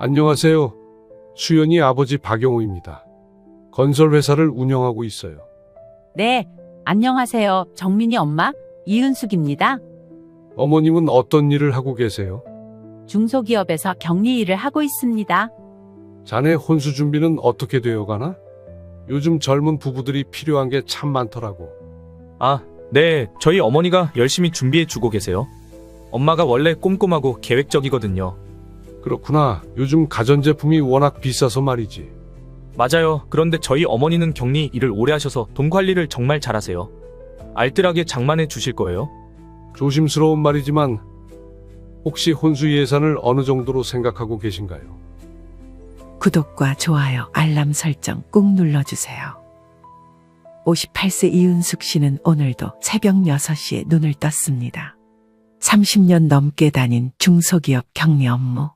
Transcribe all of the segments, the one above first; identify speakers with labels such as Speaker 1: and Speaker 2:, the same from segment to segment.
Speaker 1: 안녕하세요. 수연이 아버지 박영우입니다. 건설회사를 운영하고 있어요.
Speaker 2: 네, 안녕하세요. 정민이 엄마, 이은숙입니다.
Speaker 1: 어머님은 어떤 일을 하고 계세요?
Speaker 2: 중소기업에서 격리 일을 하고 있습니다.
Speaker 1: 자네 혼수 준비는 어떻게 되어 가나? 요즘 젊은 부부들이 필요한 게 참 많더라고.
Speaker 3: 네, 저희 어머니가 열심히 준비해주고 계세요. 엄마가 원래 꼼꼼하고 계획적이거든요.
Speaker 1: 그렇구나. 요즘 가전제품이 워낙 비싸서 말이지.
Speaker 3: 맞아요. 그런데 저희 어머니는 격리 일을 오래 하셔서 돈 관리를 정말 잘하세요. 알뜰하게 장만해 주실 거예요.
Speaker 1: 조심스러운 말이지만 혹시 혼수 예산을 어느 정도로 생각하고 계신가요?
Speaker 4: 구독과 좋아요, 알람 설정 꾹 눌러주세요. 58세 이은숙 씨는 오늘도 새벽 6시에 눈을 떴습니다. 30년 넘게 다닌 중소기업 격리 업무.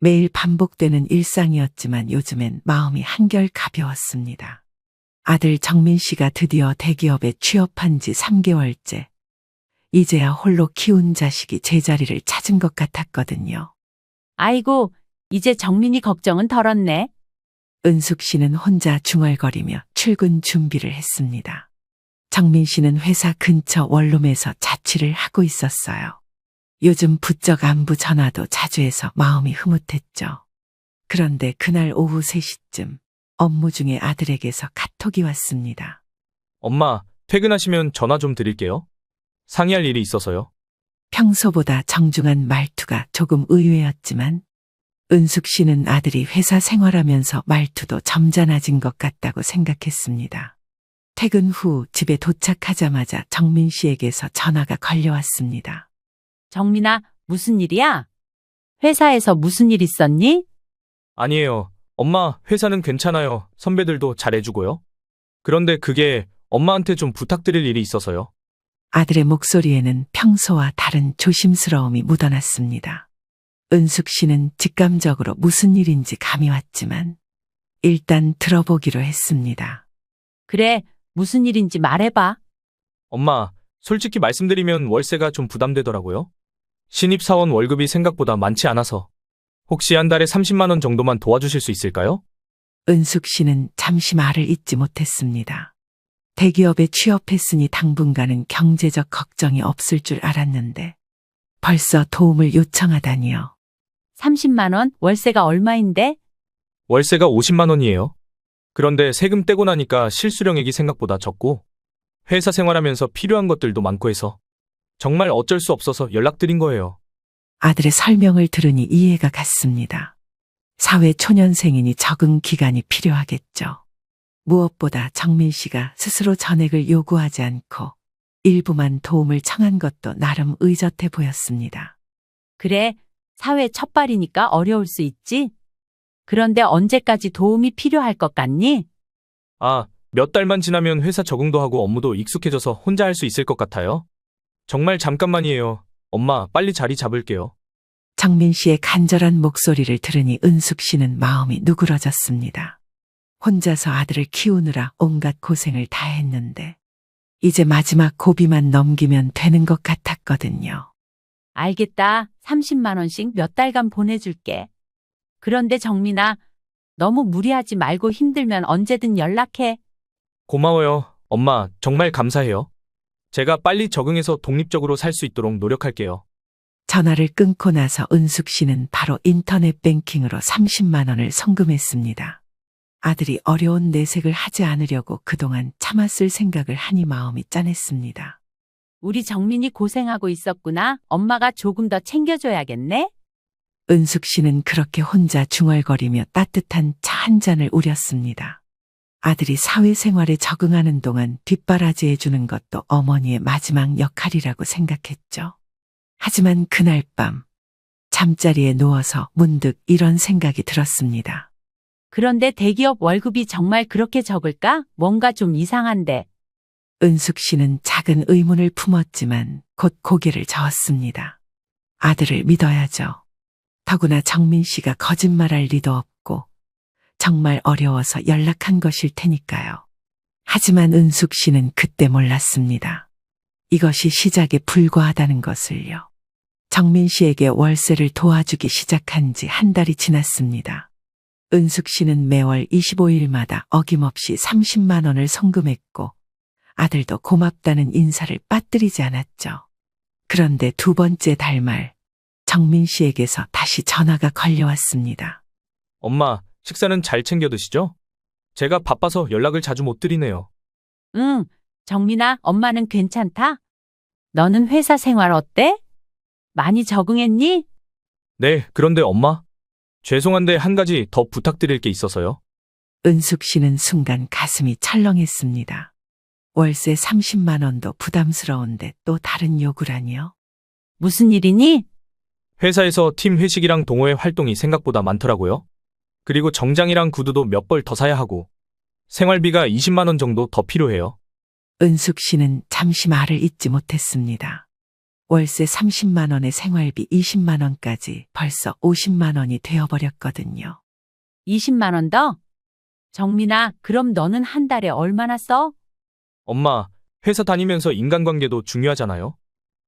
Speaker 4: 매일 반복되는 일상이었지만 요즘엔 마음이 한결 가벼웠습니다. 아들 정민 씨가 드디어 대기업에 취업한 지 3개월째. 이제야 홀로 키운 자식이 제자리를 찾은 것 같았거든요.
Speaker 2: 아이고, 이제 정민이 걱정은 덜었네.
Speaker 4: 은숙 씨는 혼자 중얼거리며 출근 준비를 했습니다. 정민 씨는 회사 근처 원룸에서 자취를 하고 있었어요. 요즘 부쩍 안부 전화도 자주 해서 마음이 흐뭇했죠. 그런데 그날 오후 3시쯤 업무 중에 아들에게서 카톡이 왔습니다.
Speaker 3: 엄마, 퇴근하시면 전화 좀 드릴게요. 상의할 일이 있어서요.
Speaker 4: 평소보다 정중한 말투가 조금 의외였지만 은숙 씨는 아들이 회사 생활하면서 말투도 점잖아진 것 같다고 생각했습니다. 퇴근 후 집에 도착하자마자 정민 씨에게서 전화가 걸려왔습니다.
Speaker 2: 정민아, 무슨 일이야? 회사에서 무슨 일 있었니?
Speaker 3: 아니에요. 엄마, 회사는 괜찮아요. 선배들도 잘해주고요. 그런데 그게 엄마한테 좀 부탁드릴 일이 있어서요.
Speaker 4: 아들의 목소리에는 평소와 다른 조심스러움이 묻어났습니다. 은숙 씨는 직감적으로 무슨 일인지 감이 왔지만 일단 들어보기로 했습니다.
Speaker 2: 그래, 무슨 일인지 말해봐.
Speaker 3: 엄마, 솔직히 말씀드리면 월세가 좀 부담되더라고요. 신입사원 월급이 생각보다 많지 않아서 혹시 한 달에 30만 원 정도만 도와주실 수 있을까요?
Speaker 4: 은숙 씨는 잠시 말을 잇지 못했습니다. 대기업에 취업했으니 당분간은 경제적 걱정이 없을 줄 알았는데 벌써 도움을 요청하다니요.
Speaker 2: 30만 원? 월세가 얼마인데?
Speaker 3: 월세가 50만 원이에요. 그런데 세금 떼고 나니까 실수령액이 생각보다 적고 회사 생활하면서 필요한 것들도 많고 해서 정말 어쩔 수 없어서 연락드린 거예요.
Speaker 4: 아들의 설명을 들으니 이해가 갔습니다. 사회 초년생이니 적응 기간이 필요하겠죠. 무엇보다 정민 씨가 스스로 전액을 요구하지 않고 일부만 도움을 청한 것도 나름 의젓해 보였습니다.
Speaker 2: 그래, 사회 첫발이니까 어려울 수 있지? 그런데 언제까지 도움이 필요할 것 같니?
Speaker 3: 몇 달만 지나면 회사 적응도 하고 업무도 익숙해져서 혼자 할 수 있을 것 같아요. 정말 잠깐만이에요. 엄마, 빨리 자리 잡을게요.
Speaker 4: 정민 씨의 간절한 목소리를 들으니 은숙 씨는 마음이 누그러졌습니다. 혼자서 아들을 키우느라 온갖 고생을 다 했는데 이제 마지막 고비만 넘기면 되는 것 같았거든요.
Speaker 2: 알겠다. 30만 원씩 몇 달간 보내줄게. 그런데 정민아, 너무 무리하지 말고 힘들면 언제든 연락해.
Speaker 3: 고마워요. 엄마, 정말 감사해요. 제가 빨리 적응해서 독립적으로 살 수 있도록 노력할게요.
Speaker 4: 전화를 끊고 나서 은숙 씨는 바로 인터넷 뱅킹으로 30만 원을 송금했습니다. 아들이 어려운 내색을 하지 않으려고 그동안 참았을 생각을 하니 마음이 짠했습니다.
Speaker 2: 우리 정민이 고생하고 있었구나. 엄마가 조금 더 챙겨줘야겠네.
Speaker 4: 은숙 씨는 그렇게 혼자 중얼거리며 따뜻한 차 한 잔을 우렸습니다. 아들이 사회생활에 적응하는 동안 뒷바라지해주는 것도 어머니의 마지막 역할이라고 생각했죠. 하지만 그날 밤 잠자리에 누워서 문득 이런 생각이 들었습니다.
Speaker 2: 그런데 대기업 월급이 정말 그렇게 적을까? 뭔가 좀 이상한데.
Speaker 4: 은숙 씨는 작은 의문을 품었지만 곧 고개를 저었습니다. 아들을 믿어야죠. 더구나 정민 씨가 거짓말할 리도 없고 정말 어려워서 연락한 것일 테니까요. 하지만 은숙 씨는 그때 몰랐습니다. 이것이 시작에 불과하다는 것을요. 정민 씨에게 월세를 도와주기 시작한 지 한 달이 지났습니다. 은숙 씨는 매월 25일마다 어김없이 30만 원을 송금했고 아들도 고맙다는 인사를 빠뜨리지 않았죠. 그런데 두 번째 달 말 정민 씨에게서 다시 전화가 걸려왔습니다.
Speaker 3: 엄마, 식사는 잘 챙겨 드시죠? 제가 바빠서 연락을 자주 못 드리네요.
Speaker 2: 응, 정민아, 엄마는 괜찮다? 너는 회사 생활 어때? 많이 적응했니?
Speaker 3: 네, 그런데 엄마, 죄송한데 한 가지 더 부탁드릴 게 있어서요.
Speaker 4: 은숙 씨는 순간 가슴이 철렁했습니다. 월세 30만 원도 부담스러운데 또 다른 요구라니요?
Speaker 2: 무슨 일이니?
Speaker 3: 회사에서 팀 회식이랑 동호회 활동이 생각보다 많더라고요. 그리고 정장이랑 구두도 몇 벌 더 사야 하고 생활비가 20만 원 정도 더 필요해요.
Speaker 4: 은숙 씨는 잠시 말을 잇지 못했습니다. 월세 30만 원에 생활비 20만 원까지 벌써 50만 원이 되어버렸거든요.
Speaker 2: 20만 원 더? 정민아, 그럼 너는 한 달에 얼마나 써?
Speaker 3: 엄마, 회사 다니면서 인간관계도 중요하잖아요.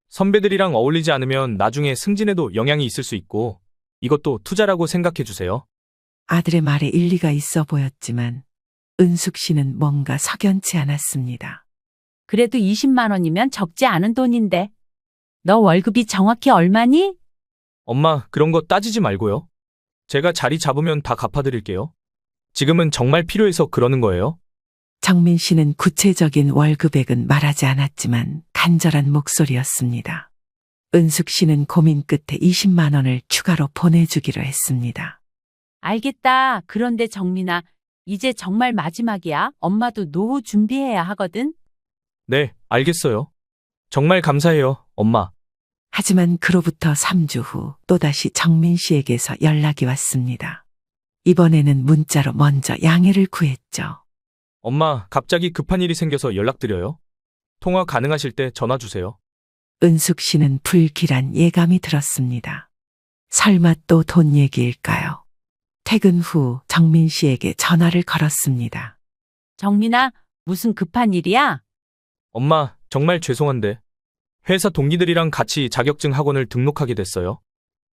Speaker 3: 선배들이랑 어울리지 않으면 나중에 승진에도 영향이 있을 수 있고 이것도 투자라고 생각해 주세요.
Speaker 4: 아들의 말에 일리가 있어 보였지만 은숙 씨는 뭔가 석연치 않았습니다.
Speaker 2: 그래도 20만 원이면 적지 않은 돈인데. 너 월급이 정확히 얼마니?
Speaker 3: 엄마, 그런 거 따지지 말고요. 제가 자리 잡으면 다 갚아드릴게요. 지금은 정말 필요해서 그러는 거예요.
Speaker 4: 정민 씨는 구체적인 월급액은 말하지 않았지만 간절한 목소리였습니다. 은숙 씨는 고민 끝에 20만 원을 추가로 보내주기로 했습니다.
Speaker 2: 알겠다. 그런데 정민아, 이제 정말 마지막이야. 엄마도 노후 준비해야 하거든.
Speaker 3: 네, 알겠어요. 정말 감사해요, 엄마.
Speaker 4: 하지만 그로부터 3주 후 또다시 정민 씨에게서 연락이 왔습니다. 이번에는 문자로 먼저 양해를 구했죠.
Speaker 3: 엄마, 갑자기 급한 일이 생겨서 연락드려요. 통화 가능하실 때 전화 주세요.
Speaker 4: 은숙 씨는 불길한 예감이 들었습니다. 설마 또 돈 얘기일까요? 퇴근 후 정민 씨에게 전화를 걸었습니다.
Speaker 2: 정민아, 무슨 급한 일이야?
Speaker 3: 엄마, 정말 죄송한데 회사 동기들이랑 같이 자격증 학원을 등록하게 됐어요.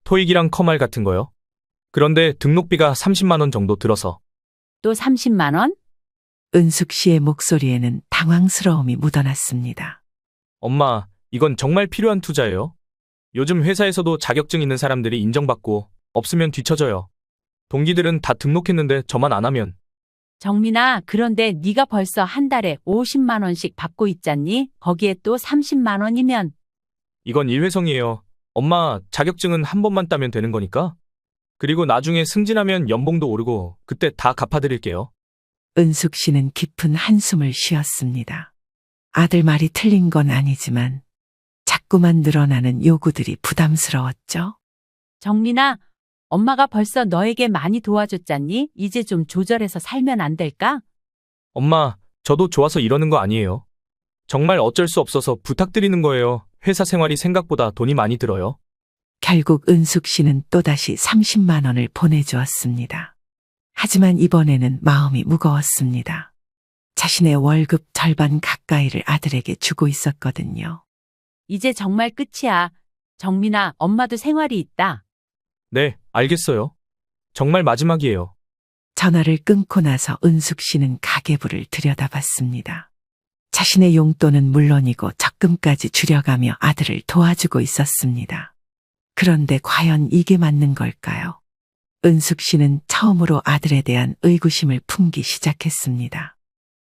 Speaker 3: 토익이랑 커말 같은 거요. 그런데 등록비가 30만 원 정도 들어서.
Speaker 2: 또 30만 원?
Speaker 4: 은숙 씨의 목소리에는 당황스러움이 묻어났습니다.
Speaker 3: 엄마, 이건 정말 필요한 투자예요. 요즘 회사에서도 자격증 있는 사람들이 인정받고 없으면 뒤처져요. 동기들은 다 등록했는데 저만 안 하면.
Speaker 2: 정민아, 그런데 네가 벌써 한 달에 50만 원씩 받고 있잖니? 거기에 또 30만 원이면.
Speaker 3: 이건 일회성이에요. 엄마, 자격증은 한 번만 따면 되는 거니까. 그리고 나중에 승진하면 연봉도 오르고 그때 다 갚아드릴게요.
Speaker 4: 은숙 씨는 깊은 한숨을 쉬었습니다. 아들 말이 틀린 건 아니지만 자꾸만 늘어나는 요구들이 부담스러웠죠.
Speaker 2: 정민아, 엄마가 벌써 너에게 많이 도와줬잖니? 이제 좀 조절해서 살면 안 될까?
Speaker 3: 엄마, 저도 좋아서 이러는 거 아니에요. 정말 어쩔 수 없어서 부탁드리는 거예요. 회사 생활이 생각보다 돈이 많이 들어요.
Speaker 4: 결국 은숙 씨는 또다시 30만 원을 보내주었습니다. 하지만 이번에는 마음이 무거웠습니다. 자신의 월급 절반 가까이를 아들에게 주고 있었거든요.
Speaker 2: 이제 정말 끝이야. 정민아, 엄마도 생활이 있다.
Speaker 3: 네, 알겠어요. 정말 마지막이에요.
Speaker 4: 전화를 끊고 나서 은숙 씨는 가계부를 들여다봤습니다. 자신의 용돈은 물론이고 적금까지 줄여가며 아들을 도와주고 있었습니다. 그런데 과연 이게 맞는 걸까요? 은숙 씨는 처음으로 아들에 대한 의구심을 품기 시작했습니다.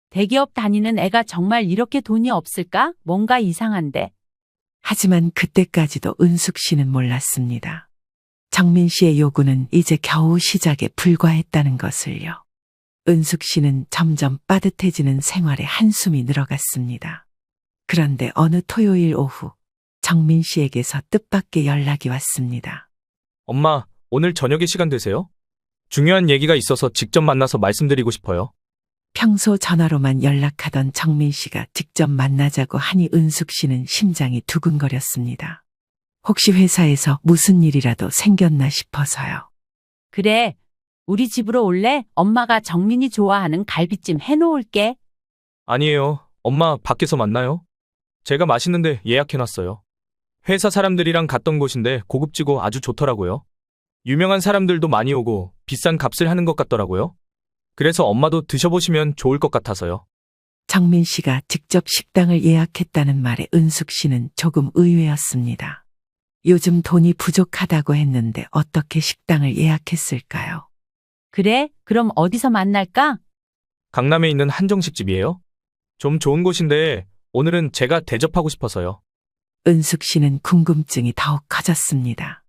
Speaker 2: 대기업 다니는 애가 정말 이렇게 돈이 없을까? 뭔가 이상한데.
Speaker 4: 하지만 그때까지도 은숙 씨는 몰랐습니다. 정민 씨의 요구는 이제 겨우 시작에 불과했다는 것을요. 은숙 씨는 점점 빠듯해지는 생활에 한숨이 늘어갔습니다. 그런데 어느 토요일 오후 정민 씨에게서 뜻밖의 연락이 왔습니다.
Speaker 3: 엄마, 오늘 저녁에 시간 되세요? 중요한 얘기가 있어서 직접 만나서 말씀드리고 싶어요.
Speaker 4: 평소 전화로만 연락하던 정민 씨가 직접 만나자고 하니 은숙 씨는 심장이 두근거렸습니다. 혹시 회사에서 무슨 일이라도 생겼나 싶어서요.
Speaker 2: 그래, 우리 집으로 올래? 엄마가 정민이 좋아하는 갈비찜 해놓을게.
Speaker 3: 아니에요. 엄마, 밖에서 만나요. 제가 맛있는데 예약해놨어요. 회사 사람들이랑 갔던 곳인데 고급지고 아주 좋더라고요. 유명한 사람들도 많이 오고 비싼 값을 하는 것 같더라고요. 그래서 엄마도 드셔보시면 좋을 것 같아서요.
Speaker 4: 정민 씨가 직접 식당을 예약했다는 말에 은숙 씨는 조금 의외였습니다. 요즘 돈이 부족하다고 했는데 어떻게 식당을 예약했을까요?
Speaker 2: 그래? 그럼 어디서 만날까?
Speaker 3: 강남에 있는 한정식집이에요. 좀 좋은 곳인데 오늘은 제가 대접하고 싶어서요.
Speaker 4: 은숙 씨는 궁금증이 더욱 커졌습니다.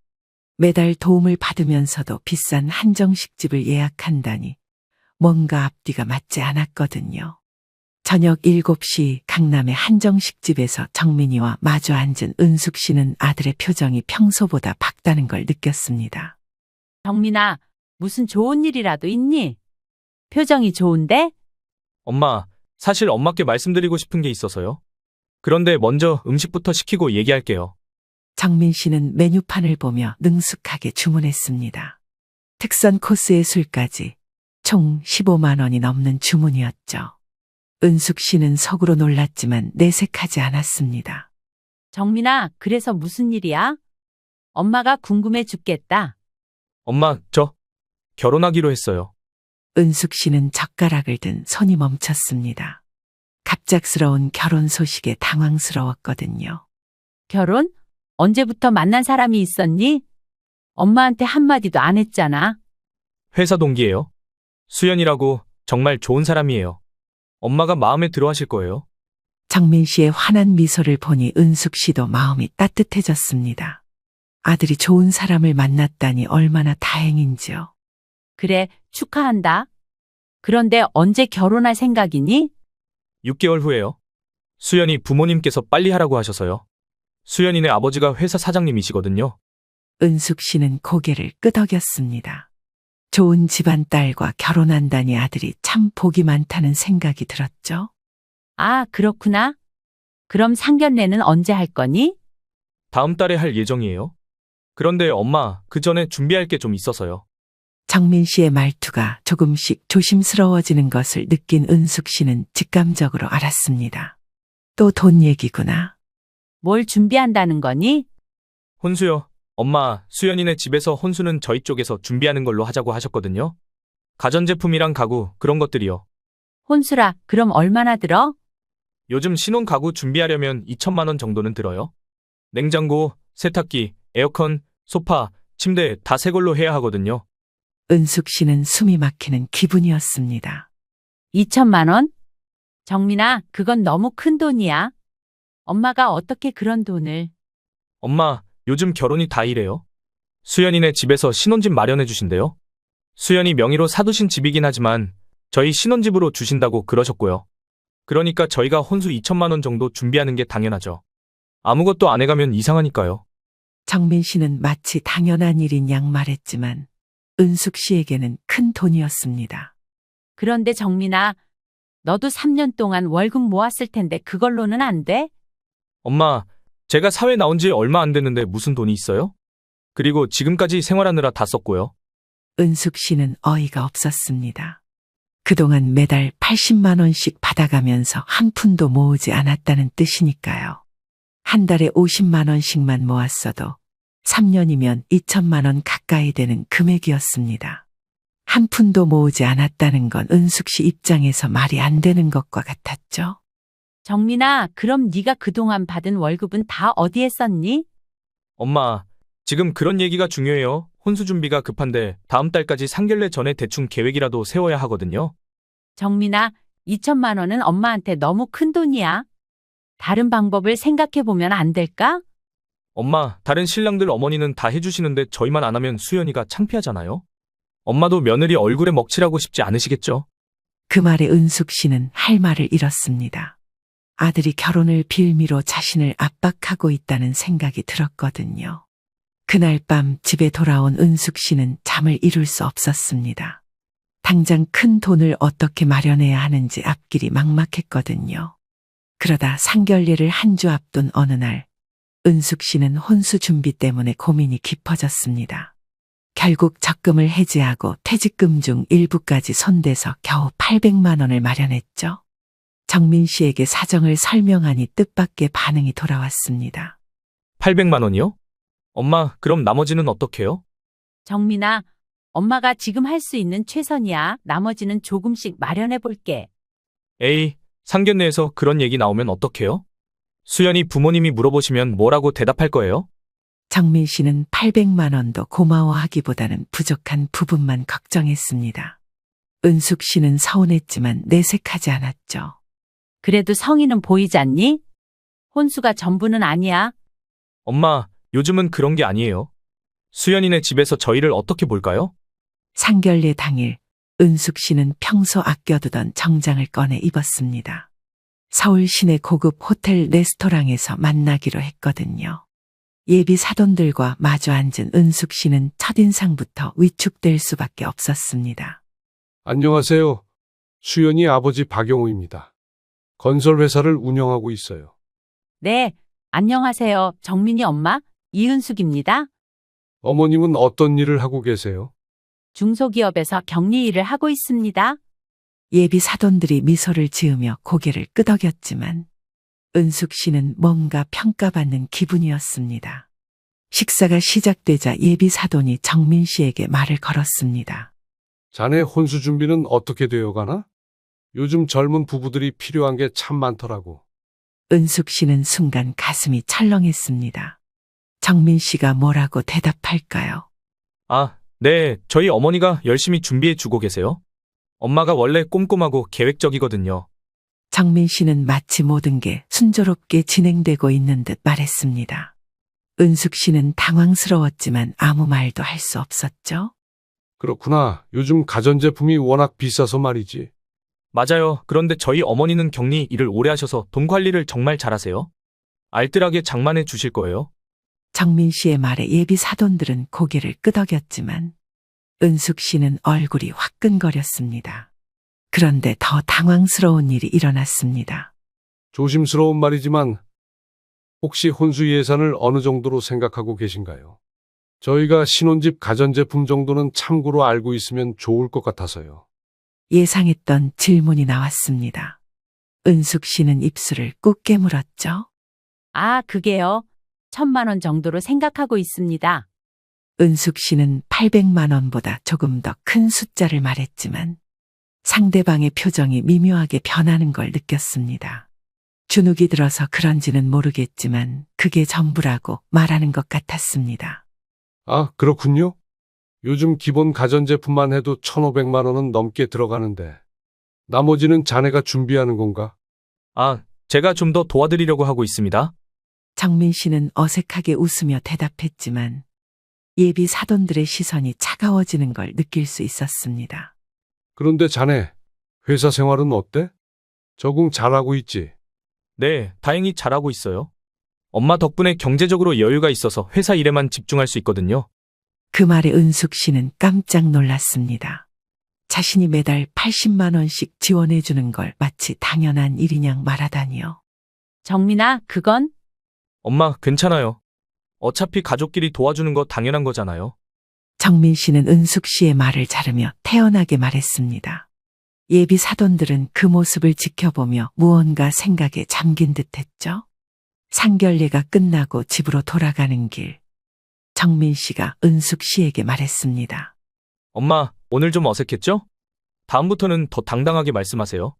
Speaker 4: 매달 도움을 받으면서도 비싼 한정식집을 예약한다니 뭔가 앞뒤가 맞지 않았거든요. 저녁 7시 강남의 한정식집에서 정민이와 마주 앉은 은숙 씨는 아들의 표정이 평소보다 밝다는 걸 느꼈습니다.
Speaker 2: 정민아, 무슨 좋은 일이라도 있니? 표정이 좋은데?
Speaker 3: 엄마, 사실 엄마께 말씀드리고 싶은 게 있어서요. 그런데 먼저 음식부터 시키고 얘기할게요.
Speaker 4: 정민 씨는 메뉴판을 보며 능숙하게 주문했습니다. 특선 코스의 술까지 총 15만 원이 넘는 주문이었죠. 은숙 씨는 속으로 놀랐지만 내색하지 않았습니다.
Speaker 2: 정민아, 그래서 무슨 일이야? 엄마가 궁금해 죽겠다.
Speaker 3: 엄마, 저 결혼하기로 했어요.
Speaker 4: 은숙 씨는 젓가락을 든 손이 멈췄습니다. 갑작스러운 결혼 소식에 당황스러웠거든요.
Speaker 2: 결혼? 언제부터 만난 사람이 있었니? 엄마한테 한마디도 안 했잖아.
Speaker 3: 회사 동기예요. 수연이라고 정말 좋은 사람이에요. 엄마가 마음에 들어 하실 거예요.
Speaker 4: 정민 씨의 환한 미소를 보니 은숙 씨도 마음이 따뜻해졌습니다. 아들이 좋은 사람을 만났다니 얼마나 다행인지요.
Speaker 2: 그래, 축하한다. 그런데 언제 결혼할 생각이니?
Speaker 3: 6개월 후에요. 수연이 부모님께서 빨리 하라고 하셔서요. 수연이네 아버지가 회사 사장님이시거든요.
Speaker 4: 은숙 씨는 고개를 끄덕였습니다. 좋은 집안 딸과 결혼한다니 아들이 참 복이 많다는 생각이 들었죠.
Speaker 2: 아, 그렇구나. 그럼 상견례는 언제 할 거니?
Speaker 3: 다음 달에 할 예정이에요. 그런데 엄마, 그 전에 준비할 게 좀 있어서요.
Speaker 4: 정민 씨의 말투가 조금씩 조심스러워지는 것을 느낀 은숙 씨는 직감적으로 알았습니다. 또 돈 얘기구나.
Speaker 2: 뭘 준비한다는 거니?
Speaker 3: 혼수요. 엄마, 수연이네 집에서 혼수는 저희 쪽에서 준비하는 걸로 하자고 하셨거든요. 가전제품이랑 가구, 그런 것들이요.
Speaker 2: 혼수라, 그럼 얼마나 들어?
Speaker 3: 요즘 신혼 가구 준비하려면 2천만 원 정도는 들어요. 냉장고, 세탁기, 에어컨, 소파, 침대 다 새 걸로 해야 하거든요.
Speaker 4: 은숙 씨는 숨이 막히는 기분이었습니다.
Speaker 2: 2천만 원? 정민아, 그건 너무 큰 돈이야. 엄마가 어떻게 그런 돈을.
Speaker 3: 엄마, 요즘 결혼이 다 이래요. 수연이네 집에서 신혼집 마련해 주신대요. 수연이 명의로 사두신 집이긴 하지만 저희 신혼집으로 주신다고 그러셨고요. 그러니까 저희가 혼수 2천만 원 정도 준비하는 게 당연하죠. 아무것도 안 해가면 이상하니까요.
Speaker 4: 정민 씨는 마치 당연한 일인 양 말했지만 은숙 씨에게는 큰 돈이었습니다.
Speaker 2: 그런데 정민아, 너도 3년 동안 월급 모았을 텐데 그걸로는 안 돼?
Speaker 3: 엄마, 제가 사회 나온 지 얼마 안 됐는데 무슨 돈이 있어요? 그리고 지금까지 생활하느라 다 썼고요.
Speaker 4: 은숙 씨는 어이가 없었습니다. 그동안 매달 80만 원씩 받아가면서 한 푼도 모으지 않았다는 뜻이니까요. 한 달에 50만 원씩만 모았어도 3년이면 2천만 원 가까이 되는 금액이었습니다. 한 푼도 모으지 않았다는 건 은숙 씨 입장에서 말이 안 되는 것과 같았죠.
Speaker 2: 정민아, 그럼 네가 그동안 받은 월급은 다 어디에 썼니?
Speaker 3: 엄마, 지금 그런 얘기가 중요해요. 혼수 준비가 급한데 다음 달까지 상견례 전에 대충 계획이라도 세워야 하거든요.
Speaker 2: 정민아, 2천만 원은 엄마한테 너무 큰 돈이야. 다른 방법을 생각해 보면 안 될까?
Speaker 3: 엄마, 다른 신랑들 어머니는 다 해주시는데 저희만 안 하면 수연이가 창피하잖아요. 엄마도 며느리 얼굴에 먹칠하고 싶지 않으시겠죠?
Speaker 4: 그 말에 은숙 씨는 할 말을 잃었습니다. 아들이 결혼을 빌미로 자신을 압박하고 있다는 생각이 들었거든요. 그날 밤 집에 돌아온 은숙 씨는 잠을 이룰 수 없었습니다. 당장 큰 돈을 어떻게 마련해야 하는지 앞길이 막막했거든요. 그러다 상견례를 한 주 앞둔 어느 날, 은숙 씨는 혼수 준비 때문에 고민이 깊어졌습니다. 결국 적금을 해지하고 퇴직금 중 일부까지 손대서 겨우 800만 원을 마련했죠. 정민 씨에게 사정을 설명하니 뜻밖의 반응이 돌아왔습니다.
Speaker 3: 800만 원이요? 엄마, 그럼 나머지는 어떻게요?
Speaker 2: 정민아, 엄마가 지금 할 수 있는 최선이야. 나머지는 조금씩 마련해 볼게.
Speaker 3: 에이, 상견례에서 그런 얘기 나오면 어떡해요? 수연이 부모님이 물어보시면 뭐라고 대답할 거예요?
Speaker 4: 정민 씨는 800만 원도 고마워하기보다는 부족한 부분만 걱정했습니다. 은숙 씨는 서운했지만 내색하지 않았죠.
Speaker 2: 그래도 성의는 보이지 않니? 혼수가 전부는 아니야.
Speaker 3: 엄마, 요즘은 그런 게 아니에요. 수연이네 집에서 저희를 어떻게 볼까요?
Speaker 4: 상견례 당일 은숙 씨는 평소 아껴두던 정장을 꺼내 입었습니다. 서울 시내 고급 호텔 레스토랑에서 만나기로 했거든요. 예비 사돈들과 마주 앉은 은숙 씨는 첫인상부터 위축될 수밖에 없었습니다.
Speaker 1: 안녕하세요. 수연이 아버지 박영우입니다. 건설회사를 운영하고 있어요.
Speaker 2: 네, 안녕하세요. 정민이 엄마, 이은숙입니다.
Speaker 1: 어머님은 어떤 일을 하고 계세요?
Speaker 2: 중소기업에서 격리 일을 하고 있습니다.
Speaker 4: 예비 사돈들이 미소를 지으며 고개를 끄덕였지만 은숙 씨는 뭔가 평가받는 기분이었습니다. 식사가 시작되자 예비 사돈이 정민 씨에게 말을 걸었습니다.
Speaker 1: 자네 혼수 준비는 어떻게 되어 가나? 요즘 젊은 부부들이 필요한 게 참 많더라고.
Speaker 4: 은숙 씨는 순간 가슴이 철렁했습니다. 정민 씨가 뭐라고 대답할까요?
Speaker 3: 아, 네, 저희 어머니가 열심히 준비해 주고 계세요. 엄마가 원래 꼼꼼하고 계획적이거든요.
Speaker 4: 정민 씨는 마치 모든 게 순조롭게 진행되고 있는 듯 말했습니다. 은숙 씨는 당황스러웠지만 아무 말도 할 수 없었죠.
Speaker 1: 그렇구나. 요즘 가전제품이 워낙 비싸서 말이지.
Speaker 3: 맞아요. 그런데 저희 어머니는 격리 일을 오래 하셔서 돈 관리를 정말 잘하세요. 알뜰하게 장만해 주실 거예요.
Speaker 4: 정민 씨의 말에 예비 사돈들은 고개를 끄덕였지만 은숙 씨는 얼굴이 화끈거렸습니다. 그런데 더 당황스러운 일이 일어났습니다.
Speaker 1: 조심스러운 말이지만 혹시 혼수 예산을 어느 정도로 생각하고 계신가요? 저희가 신혼집 가전제품 정도는 참고로 알고 있으면 좋을 것 같아서요.
Speaker 4: 예상했던 질문이 나왔습니다. 은숙 씨는 입술을 꾹 깨물었죠.
Speaker 2: 아, 그게요. 1,000만 원 정도로 생각하고 있습니다.
Speaker 4: 은숙 씨는 800만 원보다 조금 더 큰 숫자를 말했지만 상대방의 표정이 미묘하게 변하는 걸 느꼈습니다. 주눅이 들어서 그런지는 모르겠지만 그게 전부라고 말하는 것 같았습니다.
Speaker 1: 아, 그렇군요. 요즘 기본 가전제품만 해도 1,500만 원은 넘게 들어가는데 나머지는 자네가 준비하는 건가?
Speaker 3: 아, 제가 좀 더 도와드리려고 하고 있습니다.
Speaker 4: 정민 씨는 어색하게 웃으며 대답했지만 예비 사돈들의 시선이 차가워지는 걸 느낄 수 있었습니다.
Speaker 1: 그런데 자네, 회사 생활은 어때? 적응 잘하고 있지?
Speaker 3: 네, 다행히 잘하고 있어요. 엄마 덕분에 경제적으로 여유가 있어서 회사 일에만 집중할 수 있거든요.
Speaker 4: 그 말에 은숙 씨는 깜짝 놀랐습니다. 자신이 매달 80만 원씩 지원해 주는 걸 마치 당연한 일이냥 말하다니요.
Speaker 2: 정민아, 그건?
Speaker 3: 엄마, 괜찮아요. 어차피 가족끼리 도와주는 거 당연한 거잖아요.
Speaker 4: 정민 씨는 은숙 씨의 말을 자르며 태연하게 말했습니다. 예비 사돈들은 그 모습을 지켜보며 무언가 생각에 잠긴 듯했죠. 상견례가 끝나고 집으로 돌아가는 길, 정민 씨가 은숙 씨에게 말했습니다.
Speaker 3: 엄마, 오늘 좀 어색했죠? 다음부터는 더 당당하게 말씀하세요.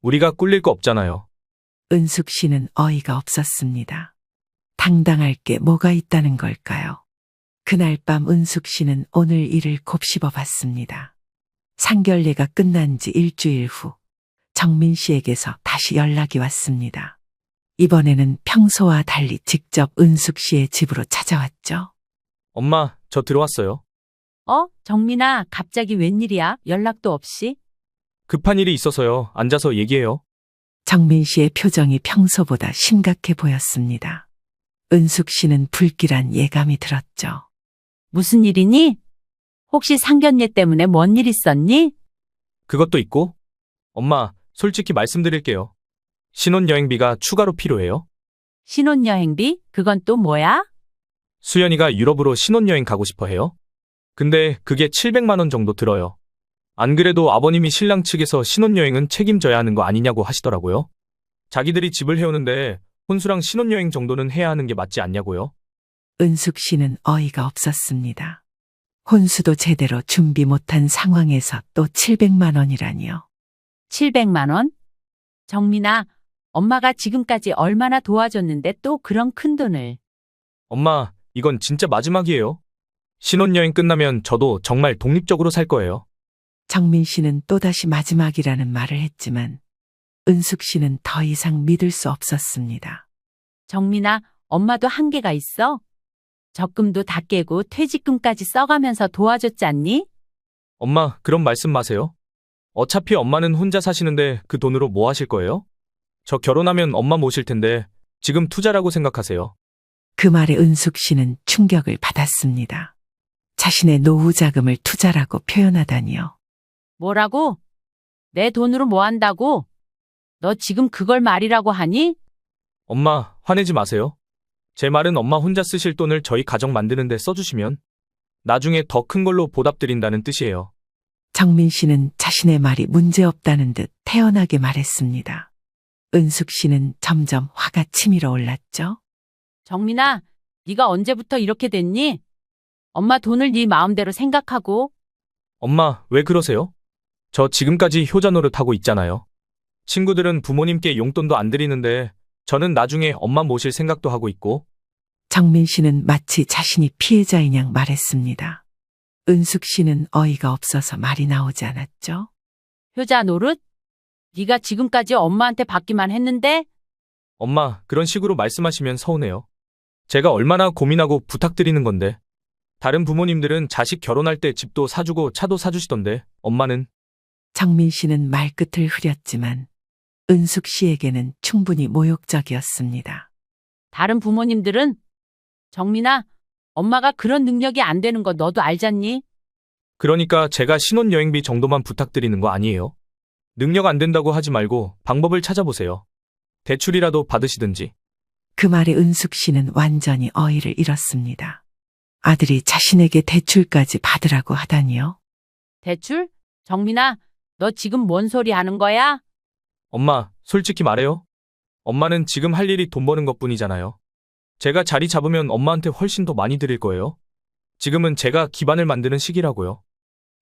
Speaker 3: 우리가 꿀릴 거 없잖아요.
Speaker 4: 은숙 씨는 어이가 없었습니다. 당당할 게 뭐가 있다는 걸까요? 그날 밤 은숙 씨는 오늘 일을 곱씹어 봤습니다. 상견례가 끝난 지 일주일 후 정민 씨에게서 다시 연락이 왔습니다. 이번에는 평소와 달리 직접 은숙 씨의 집으로 찾아왔죠.
Speaker 3: 엄마, 저 들어왔어요.
Speaker 2: 정민아, 갑자기 웬일이야? 연락도 없이?
Speaker 3: 급한 일이 있어서요. 앉아서 얘기해요.
Speaker 4: 정민 씨의 표정이 평소보다 심각해 보였습니다. 은숙 씨는 불길한 예감이 들었죠.
Speaker 2: 무슨 일이니? 혹시 상견례 때문에 뭔 일 있었니?
Speaker 3: 그것도 있고. 엄마, 솔직히 말씀드릴게요. 신혼여행비가 추가로 필요해요.
Speaker 2: 신혼여행비? 그건 또 뭐야?
Speaker 3: 수연이가 유럽으로 신혼여행 가고 싶어 해요. 근데 그게 700만 원 정도 들어요. 안 그래도 아버님이 신랑 측에서 신혼여행은 책임져야 하는 거 아니냐고 하시더라고요. 자기들이 집을 해오는데 혼수랑 신혼여행 정도는 해야 하는 게 맞지 않냐고요.
Speaker 4: 은숙 씨는 어이가 없었습니다. 혼수도 제대로 준비 못한 상황에서 또 700만 원이라니요.
Speaker 2: 700만 원? 정민아, 엄마가 지금까지 얼마나 도와줬는데 또 그런 큰 돈을.
Speaker 3: 엄마, 이건 진짜 마지막이에요. 신혼여행 끝나면 저도 정말 독립적으로 살 거예요.
Speaker 4: 정민 씨는 또다시 마지막이라는 말을 했지만 은숙 씨는 더 이상 믿을 수 없었습니다.
Speaker 2: 정민아, 엄마도 한계가 있어? 적금도 다 깨고 퇴직금까지 써가면서 도와줬지 않니?
Speaker 3: 엄마, 그런 말씀 마세요. 어차피 엄마는 혼자 사시는데 그 돈으로 뭐 하실 거예요? 저 결혼하면 엄마 모실 텐데 지금 투자라고 생각하세요.
Speaker 4: 그 말에 은숙 씨는 충격을 받았습니다. 자신의 노후 자금을 투자라고 표현하다니요.
Speaker 2: 뭐라고? 내 돈으로 뭐 한다고? 너 지금 그걸 말이라고 하니?
Speaker 3: 엄마, 화내지 마세요. 제 말은 엄마 혼자 쓰실 돈을 저희 가정 만드는 데 써주시면 나중에 더 큰 걸로 보답드린다는 뜻이에요.
Speaker 4: 정민 씨는 자신의 말이 문제없다는 듯 태연하게 말했습니다. 은숙 씨는 점점 화가 치밀어 올랐죠.
Speaker 2: 정민아, 네가 언제부터 이렇게 됐니? 엄마 돈을 네 마음대로 생각하고.
Speaker 3: 엄마, 왜 그러세요? 저 지금까지 효자 노릇하고 있잖아요. 친구들은 부모님께 용돈도 안 드리는데 저는 나중에 엄마 모실 생각도 하고 있고.
Speaker 4: 정민 씨는 마치 자신이 피해자인 양 말했습니다. 은숙 씨는 어이가 없어서 말이 나오지 않았죠.
Speaker 2: 효자 노릇? 네가 지금까지 엄마한테 받기만 했는데?
Speaker 3: 엄마, 그런 식으로 말씀하시면 서운해요. 제가 얼마나 고민하고 부탁드리는 건데. 다른 부모님들은 자식 결혼할 때 집도 사주고 차도 사주시던데 엄마는.
Speaker 4: 정민 씨는 말끝을 흐렸지만 은숙 씨에게는 충분히 모욕적이었습니다.
Speaker 2: 다른 부모님들은? 정민아, 엄마가 그런 능력이 안 되는 거 너도 알잖니?
Speaker 3: 그러니까 제가 신혼여행비 정도만 부탁드리는 거 아니에요? 능력 안 된다고 하지 말고 방법을 찾아보세요. 대출이라도 받으시든지.
Speaker 4: 그 말에 은숙 씨는 완전히 어이를 잃었습니다. 아들이 자신에게 대출까지 받으라고 하다니요.
Speaker 2: 대출? 정민아, 너 지금 뭔 소리 하는 거야?
Speaker 3: 엄마, 솔직히 말해요. 엄마는 지금 할 일이 돈 버는 것뿐이잖아요. 제가 자리 잡으면 엄마한테 훨씬 더 많이 드릴 거예요. 지금은 제가 기반을 만드는 시기라고요.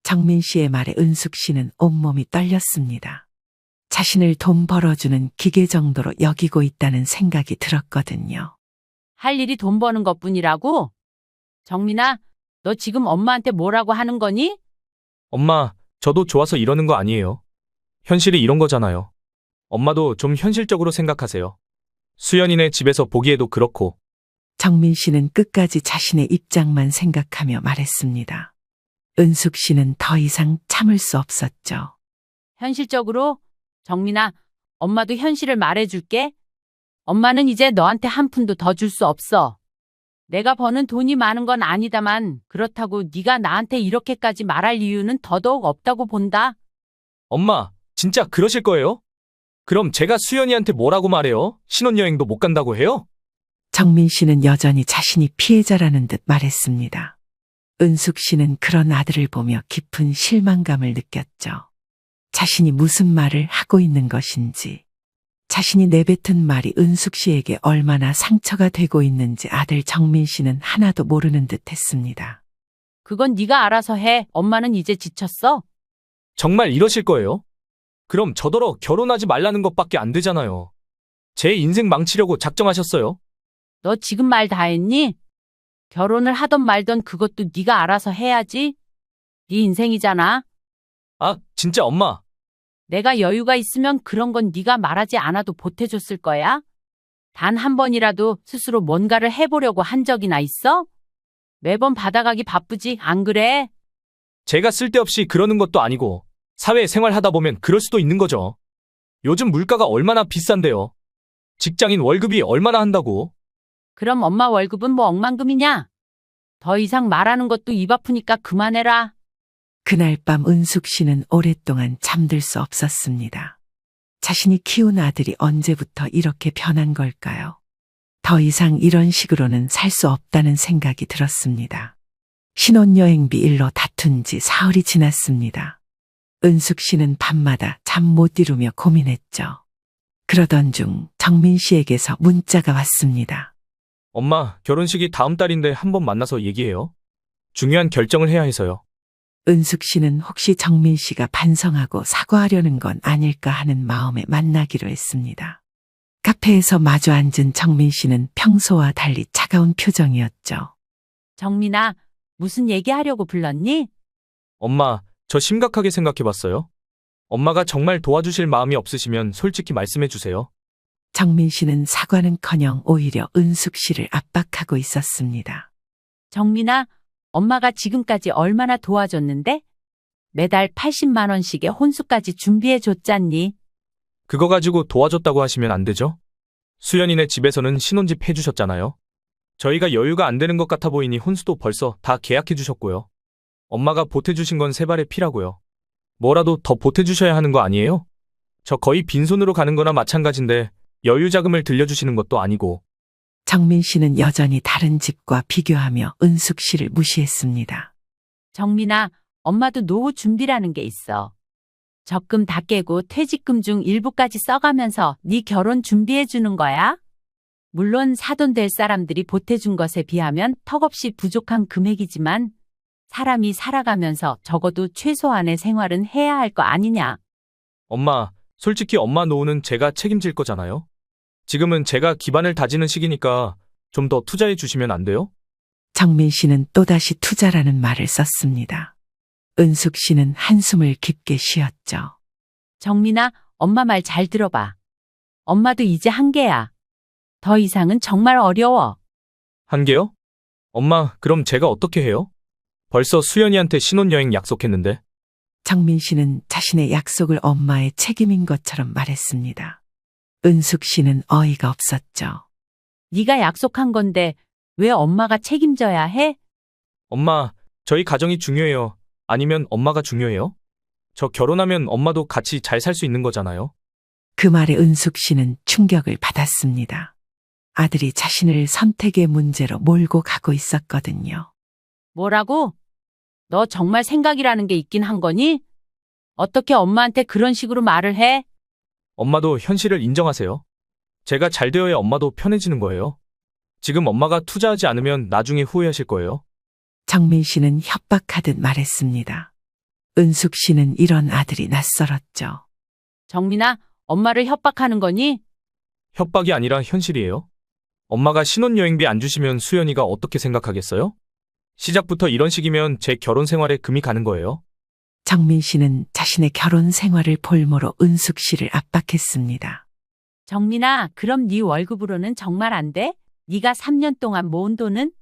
Speaker 4: 정민 씨의 말에 은숙 씨는 온몸이 떨렸습니다. 자신을 돈 벌어주는 기계 정도로 여기고 있다는 생각이 들었거든요.
Speaker 2: 할 일이 돈 버는 것뿐이라고? 정민아, 너 지금 엄마한테 뭐라고 하는 거니?
Speaker 3: 엄마, 저도 좋아서 이러는 거 아니에요. 현실이 이런 거잖아요. 엄마도 좀 현실적으로 생각하세요. 수연이네 집에서 보기에도 그렇고.
Speaker 4: 정민 씨는 끝까지 자신의 입장만 생각하며 말했습니다. 은숙 씨는 더 이상 참을 수 없었죠.
Speaker 2: 현실적으로? 정민아, 엄마도 현실을 말해줄게. 엄마는 이제 너한테 한 푼도 더 줄 수 없어. 내가 버는 돈이 많은 건 아니다만 그렇다고 네가 나한테 이렇게까지 말할 이유는 더더욱 없다고 본다.
Speaker 3: 엄마, 진짜 그러실 거예요? 그럼 제가 수연이한테 뭐라고 말해요? 신혼여행도 못 간다고 해요?
Speaker 4: 정민 씨는 여전히 자신이 피해자라는 듯 말했습니다. 은숙 씨는 그런 아들을 보며 깊은 실망감을 느꼈죠. 자신이 무슨 말을 하고 있는 것인지, 자신이 내뱉은 말이 은숙 씨에게 얼마나 상처가 되고 있는지 아들 정민 씨는 하나도 모르는 듯 했습니다.
Speaker 2: 그건 네가 알아서 해. 엄마는 이제 지쳤어.
Speaker 3: 정말 이러실 거예요? 그럼 저더러 결혼하지 말라는 것밖에 안 되잖아요. 제 인생 망치려고 작정하셨어요?
Speaker 2: 너 지금 말 다 했니? 결혼을 하던 말던 그것도 네가 알아서 해야지. 네 인생이잖아.
Speaker 3: 아, 진짜 엄마.
Speaker 2: 내가 여유가 있으면 그런 건 네가 말하지 않아도 보태줬을 거야. 단 한 번이라도 스스로 뭔가를 해보려고 한 적이나 있어? 매번 받아가기 바쁘지, 안 그래?
Speaker 3: 제가 쓸데없이 그러는 것도 아니고 사회생활 하다 보면 그럴 수도 있는 거죠. 요즘 물가가 얼마나 비싼데요. 직장인 월급이 얼마나 한다고.
Speaker 2: 그럼 엄마 월급은 뭐 억만금이냐? 더 이상 말하는 것도 입 아프니까 그만해라.
Speaker 4: 그날 밤 은숙 씨는 오랫동안 잠들 수 없었습니다. 자신이 키운 아들이 언제부터 이렇게 변한 걸까요? 더 이상 이런 식으로는 살 수 없다는 생각이 들었습니다. 신혼여행비 일로 다툰 지 사흘이 지났습니다. 은숙 씨는 밤마다 잠 못 이루며 고민했죠. 그러던 중 정민 씨에게서 문자가 왔습니다.
Speaker 3: 엄마, 결혼식이 다음 달인데 한번 만나서 얘기해요. 중요한 결정을 해야 해서요.
Speaker 4: 은숙 씨는 혹시 정민 씨가 반성하고 사과하려는 건 아닐까 하는 마음에 만나기로 했습니다. 카페에서 마주 앉은 정민 씨는 평소와 달리 차가운 표정이었죠.
Speaker 2: 정민아, 무슨 얘기하려고 불렀니?
Speaker 3: 엄마, 저 심각하게 생각해봤어요. 엄마가 정말 도와주실 마음이 없으시면 솔직히 말씀해주세요.
Speaker 4: 정민 씨는 사과는커녕 오히려 은숙 씨를 압박하고 있었습니다.
Speaker 2: 정민아, 엄마가 지금까지 얼마나 도와줬는데? 매달 80만 원씩의 혼수까지 준비해 줬잖니.
Speaker 3: 그거 가지고 도와줬다고 하시면 안 되죠? 수연이네 집에서는 신혼집 해주셨잖아요. 저희가 여유가 안 되는 것 같아 보이니 혼수도 벌써 다 계약해주셨고요. 엄마가 보태주신 건 세 발의 피라고요. 뭐라도 더 보태주셔야 하는 거 아니에요? 저 거의 빈손으로 가는 거나 마찬가지인데 여유 자금을 들려주시는 것도 아니고.
Speaker 4: 정민 씨는 여전히 다른 집과 비교하며 은숙 씨를 무시했습니다.
Speaker 2: 정민아, 엄마도 노후 준비라는 게 있어. 적금 다 깨고 퇴직금 중 일부까지 써가면서 네 결혼 준비해 주는 거야? 물론 사돈 될 사람들이 보태준 것에 비하면 턱없이 부족한 금액이지만 사람이 살아가면서 적어도 최소한의 생활은 해야 할 거 아니냐.
Speaker 3: 엄마, 솔직히 엄마 노후는 제가 책임질 거잖아요. 지금은 제가 기반을 다지는 시기니까 좀 더 투자해 주시면 안 돼요?
Speaker 4: 정민 씨는 또다시 투자라는 말을 썼습니다. 은숙 씨는 한숨을 깊게 쉬었죠.
Speaker 2: 정민아, 엄마 말 잘 들어봐. 엄마도 이제 한계야. 더 이상은 정말 어려워.
Speaker 3: 한 개요? 엄마, 그럼 제가 어떻게 해요? 벌써 수연이한테 신혼여행 약속했는데.
Speaker 4: 정민 씨는 자신의 약속을 엄마의 책임인 것처럼 말했습니다. 은숙 씨는 어이가 없었죠.
Speaker 2: 네가 약속한 건데 왜 엄마가 책임져야 해?
Speaker 3: 엄마, 저희 가정이 중요해요. 아니면 엄마가 중요해요? 저 결혼하면 엄마도 같이 잘 살 수 있는 거잖아요.
Speaker 4: 그 말에 은숙 씨는 충격을 받았습니다. 아들이 자신을 선택의 문제로 몰고 가고 있었거든요.
Speaker 2: 뭐라고? 너 정말 생각이라는 게 있긴 한 거니? 어떻게 엄마한테 그런 식으로 말을 해?
Speaker 3: 엄마도 현실을 인정하세요. 제가 잘 되어야 엄마도 편해지는 거예요. 지금 엄마가 투자하지 않으면 나중에 후회하실 거예요.
Speaker 4: 정민 씨는 협박하듯 말했습니다. 은숙 씨는 이런 아들이 낯설었죠.
Speaker 2: 정민아, 엄마를 협박하는 거니?
Speaker 3: 협박이 아니라 현실이에요. 엄마가 신혼여행비 안 주시면 수연이가 어떻게 생각하겠어요? 시작부터 이런 식이면 제 결혼 생활에 금이 가는 거예요.
Speaker 4: 정민 씨는 자신의 결혼 생활을 볼모로 은숙 씨를 압박했습니다.
Speaker 2: 정민아, 그럼 네 월급으로는 정말 안 돼? 네가 3년 동안 모은 돈은?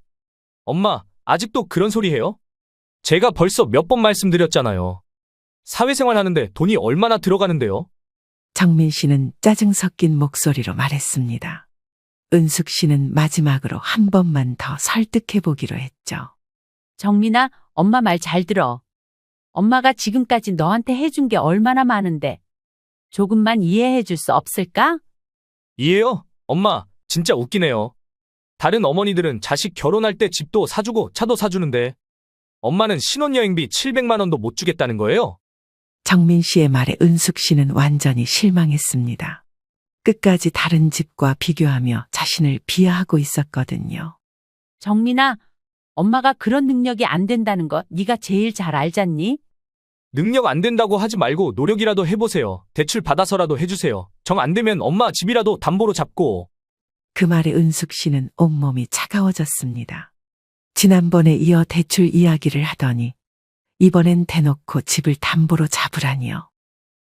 Speaker 3: 엄마, 아직도 그런 소리 해요? 제가 벌써 몇 번 말씀드렸잖아요. 사회생활 하는데 돈이 얼마나 들어가는데요?
Speaker 4: 정민 씨는 짜증 섞인 목소리로 말했습니다. 은숙 씨는 마지막으로 한 번만 더 설득해 보기로 했죠.
Speaker 2: 정민아, 엄마 말 잘 들어. 엄마가 지금까지 너한테 해준 게 얼마나 많은데. 조금만 이해해 줄 수 없을까?
Speaker 3: 이해요? 엄마, 진짜 웃기네요. 다른 어머니들은 자식 결혼할 때 집도 사주고 차도 사주는데 엄마는 신혼여행비 700만 원도 못 주겠다는 거예요?
Speaker 4: 정민 씨의 말에 은숙 씨는 완전히 실망했습니다. 끝까지 다른 집과 비교하며 자신을 비하하고 있었거든요.
Speaker 2: 정민아, 엄마가 그런 능력이 안 된다는 거 네가 제일 잘 알잖니?
Speaker 3: 능력 안 된다고 하지 말고 노력이라도 해보세요. 대출 받아서라도 해주세요. 정 안 되면 엄마 집이라도 담보로 잡고.
Speaker 4: 그 말에 은숙 씨는 온몸이 차가워졌습니다. 지난번에 이어 대출 이야기를 하더니 이번엔 대놓고 집을 담보로 잡으라니요.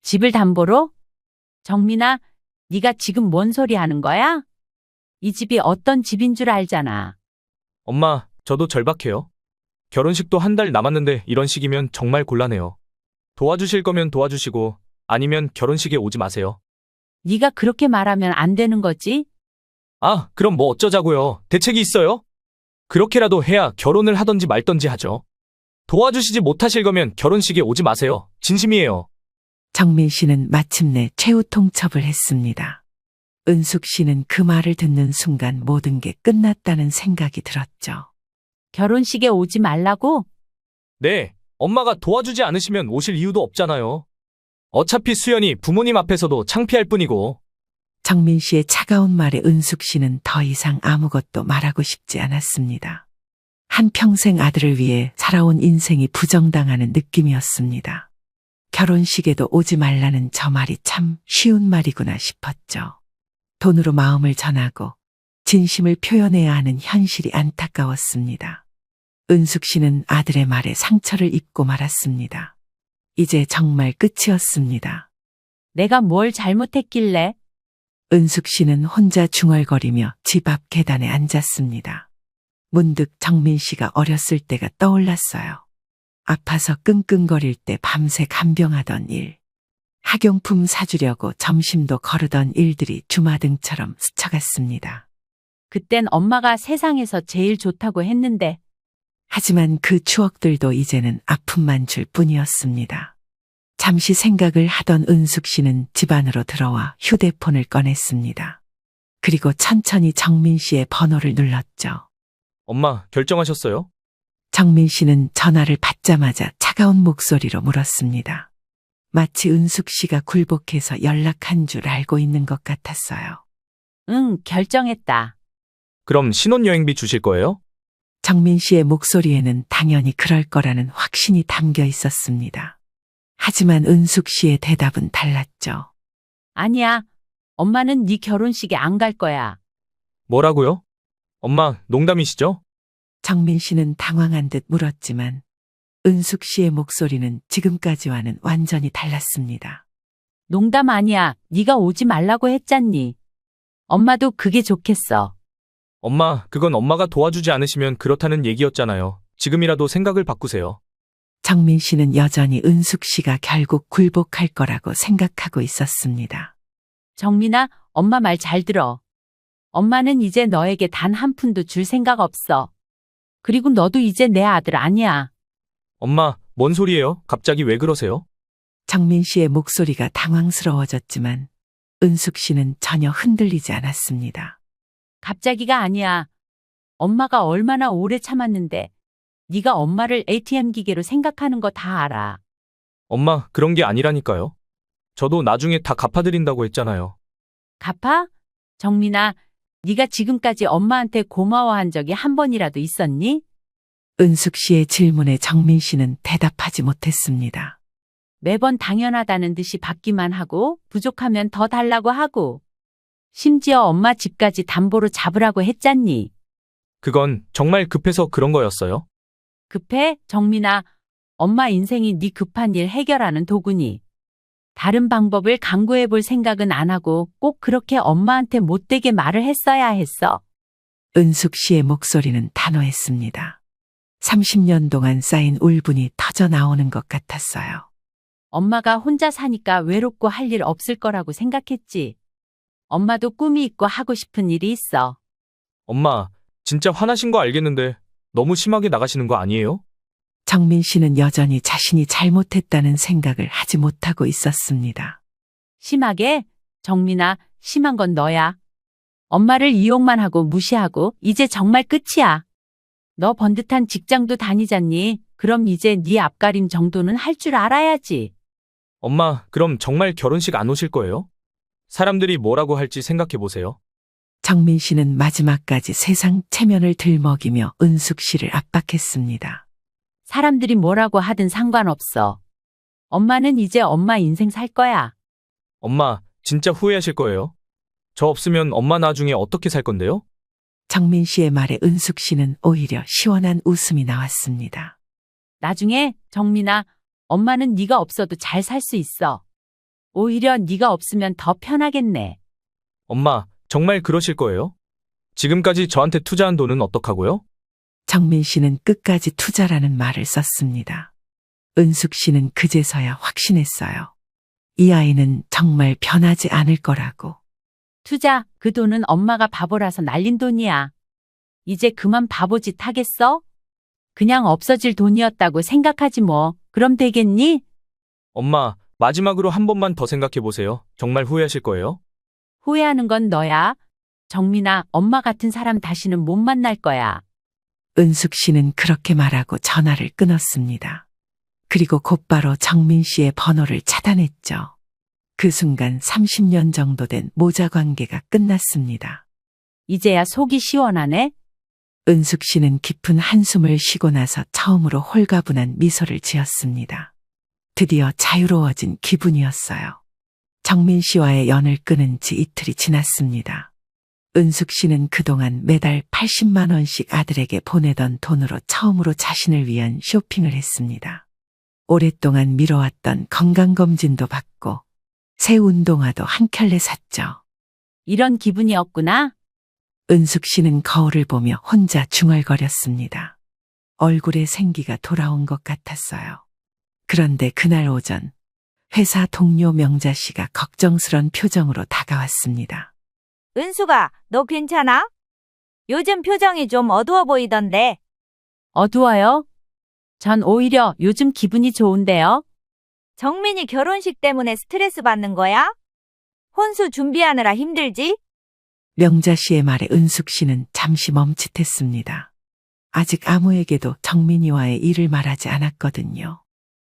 Speaker 2: 집을 담보로? 정민아, 네가 지금 뭔 소리 하는 거야? 이 집이 어떤 집인 줄 알잖아.
Speaker 3: 엄마, 저도 절박해요. 결혼식도 한 달 남았는데 이런 식이면 정말 곤란해요. 도와주실 거면 도와주시고 아니면 결혼식에 오지 마세요.
Speaker 2: 네가 그렇게 말하면 안 되는 거지?
Speaker 3: 아, 그럼 뭐 어쩌자고요. 대책이 있어요? 그렇게라도 해야 결혼을 하던지 말던지 하죠. 도와주시지 못하실 거면 결혼식에 오지 마세요. 진심이에요.
Speaker 4: 정민 씨는 마침내 최후 통첩을 했습니다. 은숙 씨는 그 말을 듣는 순간 모든 게 끝났다는 생각이 들었죠.
Speaker 2: 결혼식에 오지 말라고?
Speaker 3: 네, 엄마가 도와주지 않으시면 오실 이유도 없잖아요. 어차피 수연이 부모님 앞에서도 창피할 뿐이고.
Speaker 4: 정민 씨의 차가운 말에 은숙 씨는 더 이상 아무것도 말하고 싶지 않았습니다. 한평생 아들을 위해 살아온 인생이 부정당하는 느낌이었습니다. 결혼식에도 오지 말라는 저 말이 참 쉬운 말이구나 싶었죠. 돈으로 마음을 전하고 진심을 표현해야 하는 현실이 안타까웠습니다. 은숙 씨는 아들의 말에 상처를 입고 말았습니다. 이제 정말 끝이었습니다.
Speaker 2: 내가 뭘 잘못했길래?
Speaker 4: 은숙 씨는 혼자 중얼거리며 집 앞 계단에 앉았습니다. 문득 정민 씨가 어렸을 때가 떠올랐어요. 아파서 끙끙거릴 때 밤새 간병하던 일. 학용품 사주려고 점심도 거르던 일들이 주마등처럼 스쳐갔습니다.
Speaker 2: 그땐 엄마가 세상에서 제일 좋다고 했는데
Speaker 4: 하지만 그 추억들도 이제는 아픔만 줄 뿐이었습니다. 잠시 생각을 하던 은숙 씨는 집 안으로 들어와 휴대폰을 꺼냈습니다. 그리고 천천히 정민 씨의 번호를 눌렀죠.
Speaker 3: 엄마, 결정하셨어요?
Speaker 4: 정민 씨는 전화를 받자마자 차가운 목소리로 물었습니다. 마치 은숙 씨가 굴복해서 연락한 줄 알고 있는 것 같았어요.
Speaker 2: 응, 결정했다.
Speaker 3: 그럼 신혼여행비 주실 거예요?
Speaker 4: 정민 씨의 목소리에는 당연히 그럴 거라는 확신이 담겨 있었습니다. 하지만 은숙 씨의 대답은 달랐죠.
Speaker 2: 아니야. 엄마는 네 결혼식에 안 갈 거야.
Speaker 3: 뭐라고요? 엄마, 농담이시죠?
Speaker 4: 정민 씨는 당황한 듯 물었지만 은숙 씨의 목소리는 지금까지와는 완전히 달랐습니다.
Speaker 2: 농담 아니야. 네가 오지 말라고 했잖니. 엄마도 그게 좋겠어.
Speaker 3: 엄마, 그건 엄마가 도와주지 않으시면 그렇다는 얘기였잖아요. 지금이라도 생각을 바꾸세요.
Speaker 4: 정민 씨는 여전히 은숙 씨가 결국 굴복할 거라고 생각하고 있었습니다.
Speaker 2: 정민아, 엄마 말 잘 들어. 엄마는 이제 너에게 단 한 푼도 줄 생각 없어. 그리고 너도 이제 내 아들 아니야.
Speaker 3: 엄마, 뭔 소리예요? 갑자기 왜 그러세요?
Speaker 4: 정민 씨의 목소리가 당황스러워졌지만 은숙 씨는 전혀 흔들리지 않았습니다.
Speaker 2: 갑자기가 아니야. 엄마가 얼마나 오래 참았는데 네가 엄마를 ATM 기계로 생각하는 거 다 알아.
Speaker 3: 엄마, 그런 게 아니라니까요. 저도 나중에 다 갚아드린다고 했잖아요.
Speaker 2: 갚아? 정민아, 네가 지금까지 엄마한테 고마워한 적이 한 번이라도 있었니?
Speaker 4: 은숙 씨의 질문에 정민 씨는 대답하지 못했습니다.
Speaker 2: 매번 당연하다는 듯이 받기만 하고 부족하면 더 달라고 하고 심지어 엄마 집까지 담보로 잡으라고 했잖니.
Speaker 3: 그건 정말 급해서 그런 거였어요.
Speaker 2: 급해? 정민아, 엄마 인생이 네 급한 일 해결하는 도구니. 다른 방법을 강구해 볼 생각은 안 하고 꼭 그렇게 엄마한테 못되게 말을 했어야 했어.
Speaker 4: 은숙 씨의 목소리는 단호했습니다. 30년 동안 쌓인 울분이 터져 나오는 것 같았어요.
Speaker 2: 엄마가 혼자 사니까 외롭고 할 일 없을 거라고 생각했지. 엄마도 꿈이 있고 하고 싶은 일이 있어.
Speaker 3: 엄마, 진짜 화나신 거 알겠는데 너무 심하게 나가시는 거 아니에요?
Speaker 4: 정민 씨는 여전히 자신이 잘못했다는 생각을 하지 못하고 있었습니다.
Speaker 2: 심하게? 정민아, 심한 건 너야. 엄마를 이용만 하고 무시하고 이제 정말 끝이야. 너 번듯한 직장도 다니잖니. 그럼 이제 네 앞가림 정도는 할 줄 알아야지.
Speaker 3: 엄마, 그럼 정말 결혼식 안 오실 거예요? 사람들이 뭐라고 할지 생각해 보세요.
Speaker 4: 정민 씨는 마지막까지 세상 체면을 들먹이며 은숙 씨를 압박했습니다.
Speaker 2: 사람들이 뭐라고 하든 상관없어. 엄마는 이제 엄마 인생 살 거야.
Speaker 3: 엄마, 진짜 후회하실 거예요. 저 없으면 엄마 나중에 어떻게 살 건데요?
Speaker 4: 정민 씨의 말에 은숙 씨는 오히려 시원한 웃음이 나왔습니다.
Speaker 2: 나중에 정민아, 엄마는 네가 없어도 잘 살 수 있어. 오히려 네가 없으면 더 편하겠네.
Speaker 3: 엄마, 정말 그러실 거예요? 지금까지 저한테 투자한 돈은 어떡하고요?
Speaker 4: 정민 씨는 끝까지 투자라는 말을 썼습니다. 은숙 씨는 그제서야 확신했어요. 이 아이는 정말 변하지 않을 거라고.
Speaker 2: 투자, 그 돈은 엄마가 바보라서 날린 돈이야. 이제 그만 바보짓 하겠어? 그냥 없어질 돈이었다고 생각하지 뭐. 그럼 되겠니?
Speaker 3: 엄마, 마지막으로 한 번만 더 생각해 보세요. 정말 후회하실 거예요?
Speaker 2: 후회하는 건 너야. 정민아, 엄마 같은 사람 다시는 못 만날 거야.
Speaker 4: 은숙 씨는 그렇게 말하고 전화를 끊었습니다. 그리고 곧바로 정민 씨의 번호를 차단했죠. 그 순간 30년 정도 된 모자 관계가 끝났습니다.
Speaker 2: 이제야 속이 시원하네.
Speaker 4: 은숙 씨는 깊은 한숨을 쉬고 나서 처음으로 홀가분한 미소를 지었습니다. 드디어 자유로워진 기분이었어요. 정민 씨와의 연을 끊은 지 이틀이 지났습니다. 은숙 씨는 그동안 매달 80만 원씩 아들에게 보내던 돈으로 처음으로 자신을 위한 쇼핑을 했습니다. 오랫동안 미뤄왔던 건강검진도 받고 새 운동화도 한 켤레 샀죠.
Speaker 2: 이런 기분이었구나.
Speaker 4: 은숙 씨는 거울을 보며 혼자 중얼거렸습니다. 얼굴에 생기가 돌아온 것 같았어요. 그런데 그날 오전 회사 동료 명자 씨가 걱정스런 표정으로 다가왔습니다.
Speaker 5: 은수가, 너 괜찮아? 요즘 표정이 좀 어두워 보이던데.
Speaker 2: 어두워요? 전 오히려 요즘 기분이 좋은데요.
Speaker 5: 정민이 결혼식 때문에 스트레스 받는 거야? 혼수 준비하느라 힘들지?
Speaker 4: 명자 씨의 말에 은숙 씨는 잠시 멈칫했습니다. 아직 아무에게도 정민이와의 일을 말하지 않았거든요.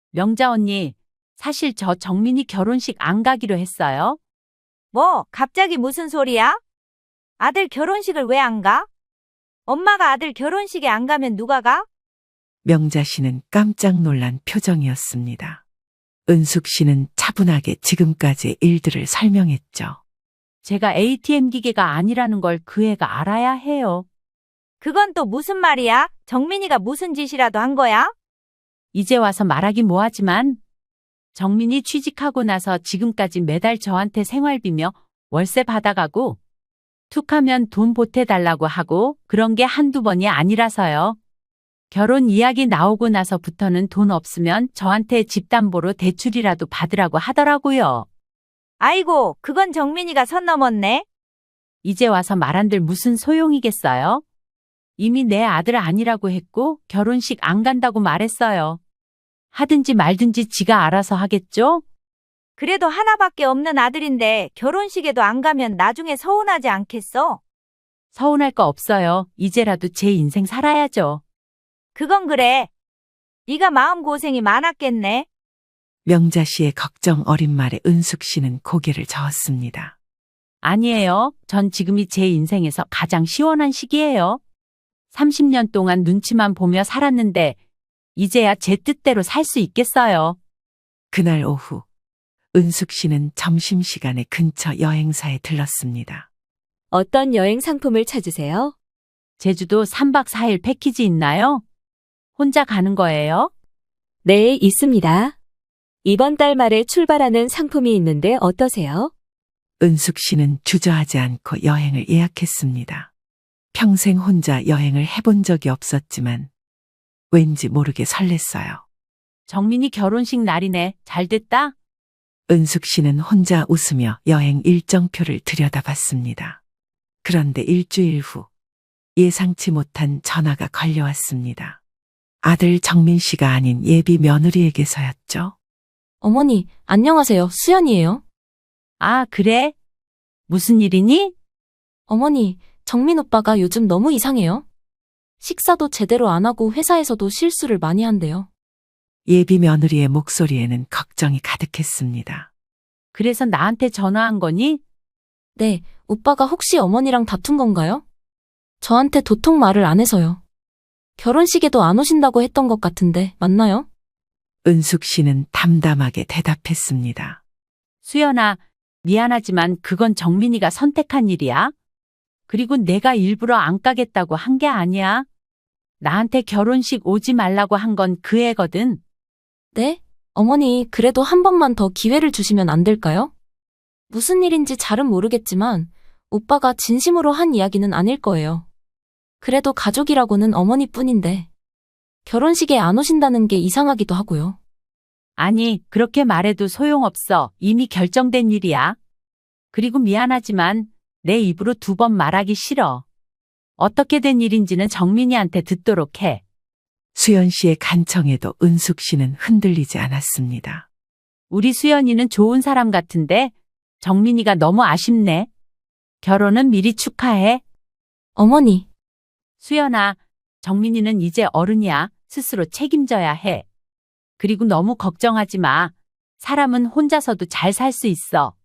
Speaker 2: 명자 언니, 사실 저 정민이 결혼식 안 가기로 했어요.
Speaker 5: 뭐, 갑자기 무슨 소리야? 아들 결혼식을 왜 안 가? 엄마가 아들 결혼식에 안 가면 누가 가?
Speaker 4: 명자 씨는 깜짝 놀란 표정이었습니다. 은숙 씨는 차분하게 지금까지의 일들을 설명했죠.
Speaker 2: 제가 ATM 기계가 아니라는 걸 그 애가 알아야 해요.
Speaker 5: 그건 또 무슨 말이야? 정민이가 무슨 짓이라도 한 거야?
Speaker 2: 이제 와서 말하긴 뭐하지만 정민이 취직하고 나서 지금까지 매달 저한테 생활비며 월세 받아가고 툭하면 돈 보태달라고 하고 그런 게 한두 번이 아니라서요. 결혼 이야기 나오고 나서부터는 돈 없으면 저한테 집 담보로 대출이라도 받으라고 하더라고요.
Speaker 5: 아이고, 그건 정민이가 선 넘었네.
Speaker 2: 이제 와서 말한들 무슨 소용이겠어요? 이미 내 아들 아니라고 했고 결혼식 안 간다고 말했어요. 하든지 말든지 지가 알아서 하겠죠?
Speaker 5: 그래도 하나밖에 없는 아들인데 결혼식에도 안 가면 나중에 서운하지 않겠어?
Speaker 2: 서운할 거 없어요. 이제라도 제 인생 살아야죠.
Speaker 5: 그건 그래. 네가 마음고생이 많았겠네.
Speaker 4: 명자 씨의 걱정 어린 말에 은숙 씨는 고개를 저었습니다.
Speaker 2: 아니에요. 전 지금이 제 인생에서 가장 시원한 시기예요. 30년 동안 눈치만 보며 살았는데 이제야 제 뜻대로 살 수 있겠어요.
Speaker 4: 그날 오후 은숙 씨는 점심시간에 근처 여행사에 들렀습니다.
Speaker 6: 어떤 여행 상품을 찾으세요?
Speaker 2: 제주도 3박 4일 패키지 있나요? 혼자 가는 거예요?
Speaker 6: 네, 있습니다. 이번 달 말에 출발하는 상품이 있는데 어떠세요?
Speaker 4: 은숙 씨는 주저하지 않고 여행을 예약했습니다. 평생 혼자 여행을 해본 적이 없었지만 왠지 모르게 설렜어요.
Speaker 2: 정민이 결혼식 날이네. 잘 됐다.
Speaker 4: 은숙 씨는 혼자 웃으며 여행 일정표를 들여다봤습니다. 그런데 일주일 후 예상치 못한 전화가 걸려왔습니다. 아들 정민 씨가 아닌 예비 며느리에게서였죠.
Speaker 6: 어머니, 안녕하세요. 수연이에요.
Speaker 2: 아, 그래? 무슨 일이니?
Speaker 6: 어머니, 정민 오빠가 요즘 너무 이상해요. 식사도 제대로 안 하고 회사에서도 실수를 많이 한대요.
Speaker 4: 예비 며느리의 목소리에는 걱정이 가득했습니다.
Speaker 2: 그래서 나한테 전화한 거니?
Speaker 6: 네, 오빠가 혹시 어머니랑 다툰 건가요? 저한테 도통 말을 안 해서요. 결혼식에도 안 오신다고 했던 것 같은데 맞나요?
Speaker 4: 은숙 씨는 담담하게 대답했습니다.
Speaker 2: 수연아, 미안하지만 그건 정민이가 선택한 일이야. 그리고 내가 일부러 안 가겠다고 한 게 아니야. 나한테 결혼식 오지 말라고 한 건 그 애거든.
Speaker 6: 네? 어머니, 그래도 한 번만 더 기회를 주시면 안 될까요? 무슨 일인지 잘은 모르겠지만 오빠가 진심으로 한 이야기는 아닐 거예요. 그래도 가족이라고는 어머니뿐인데 결혼식에 안 오신다는 게 이상하기도 하고요.
Speaker 2: 아니, 그렇게 말해도 소용없어. 이미 결정된 일이야. 그리고 미안하지만 내 입으로 2번 말하기 싫어. 어떻게 된 일인지는 정민이한테 듣도록 해.
Speaker 4: 수연 씨의 간청에도 은숙 씨는 흔들리지 않았습니다.
Speaker 2: 우리 수연이는 좋은 사람 같은데 정민이가 너무 아쉽네. 결혼은 미리 축하해.
Speaker 6: 어머니,
Speaker 2: 수연아, 정민이는 이제 어른이야. 스스로 책임져야 해. 그리고 너무 걱정하지 마. 사람은 혼자서도 잘 살 수 있어.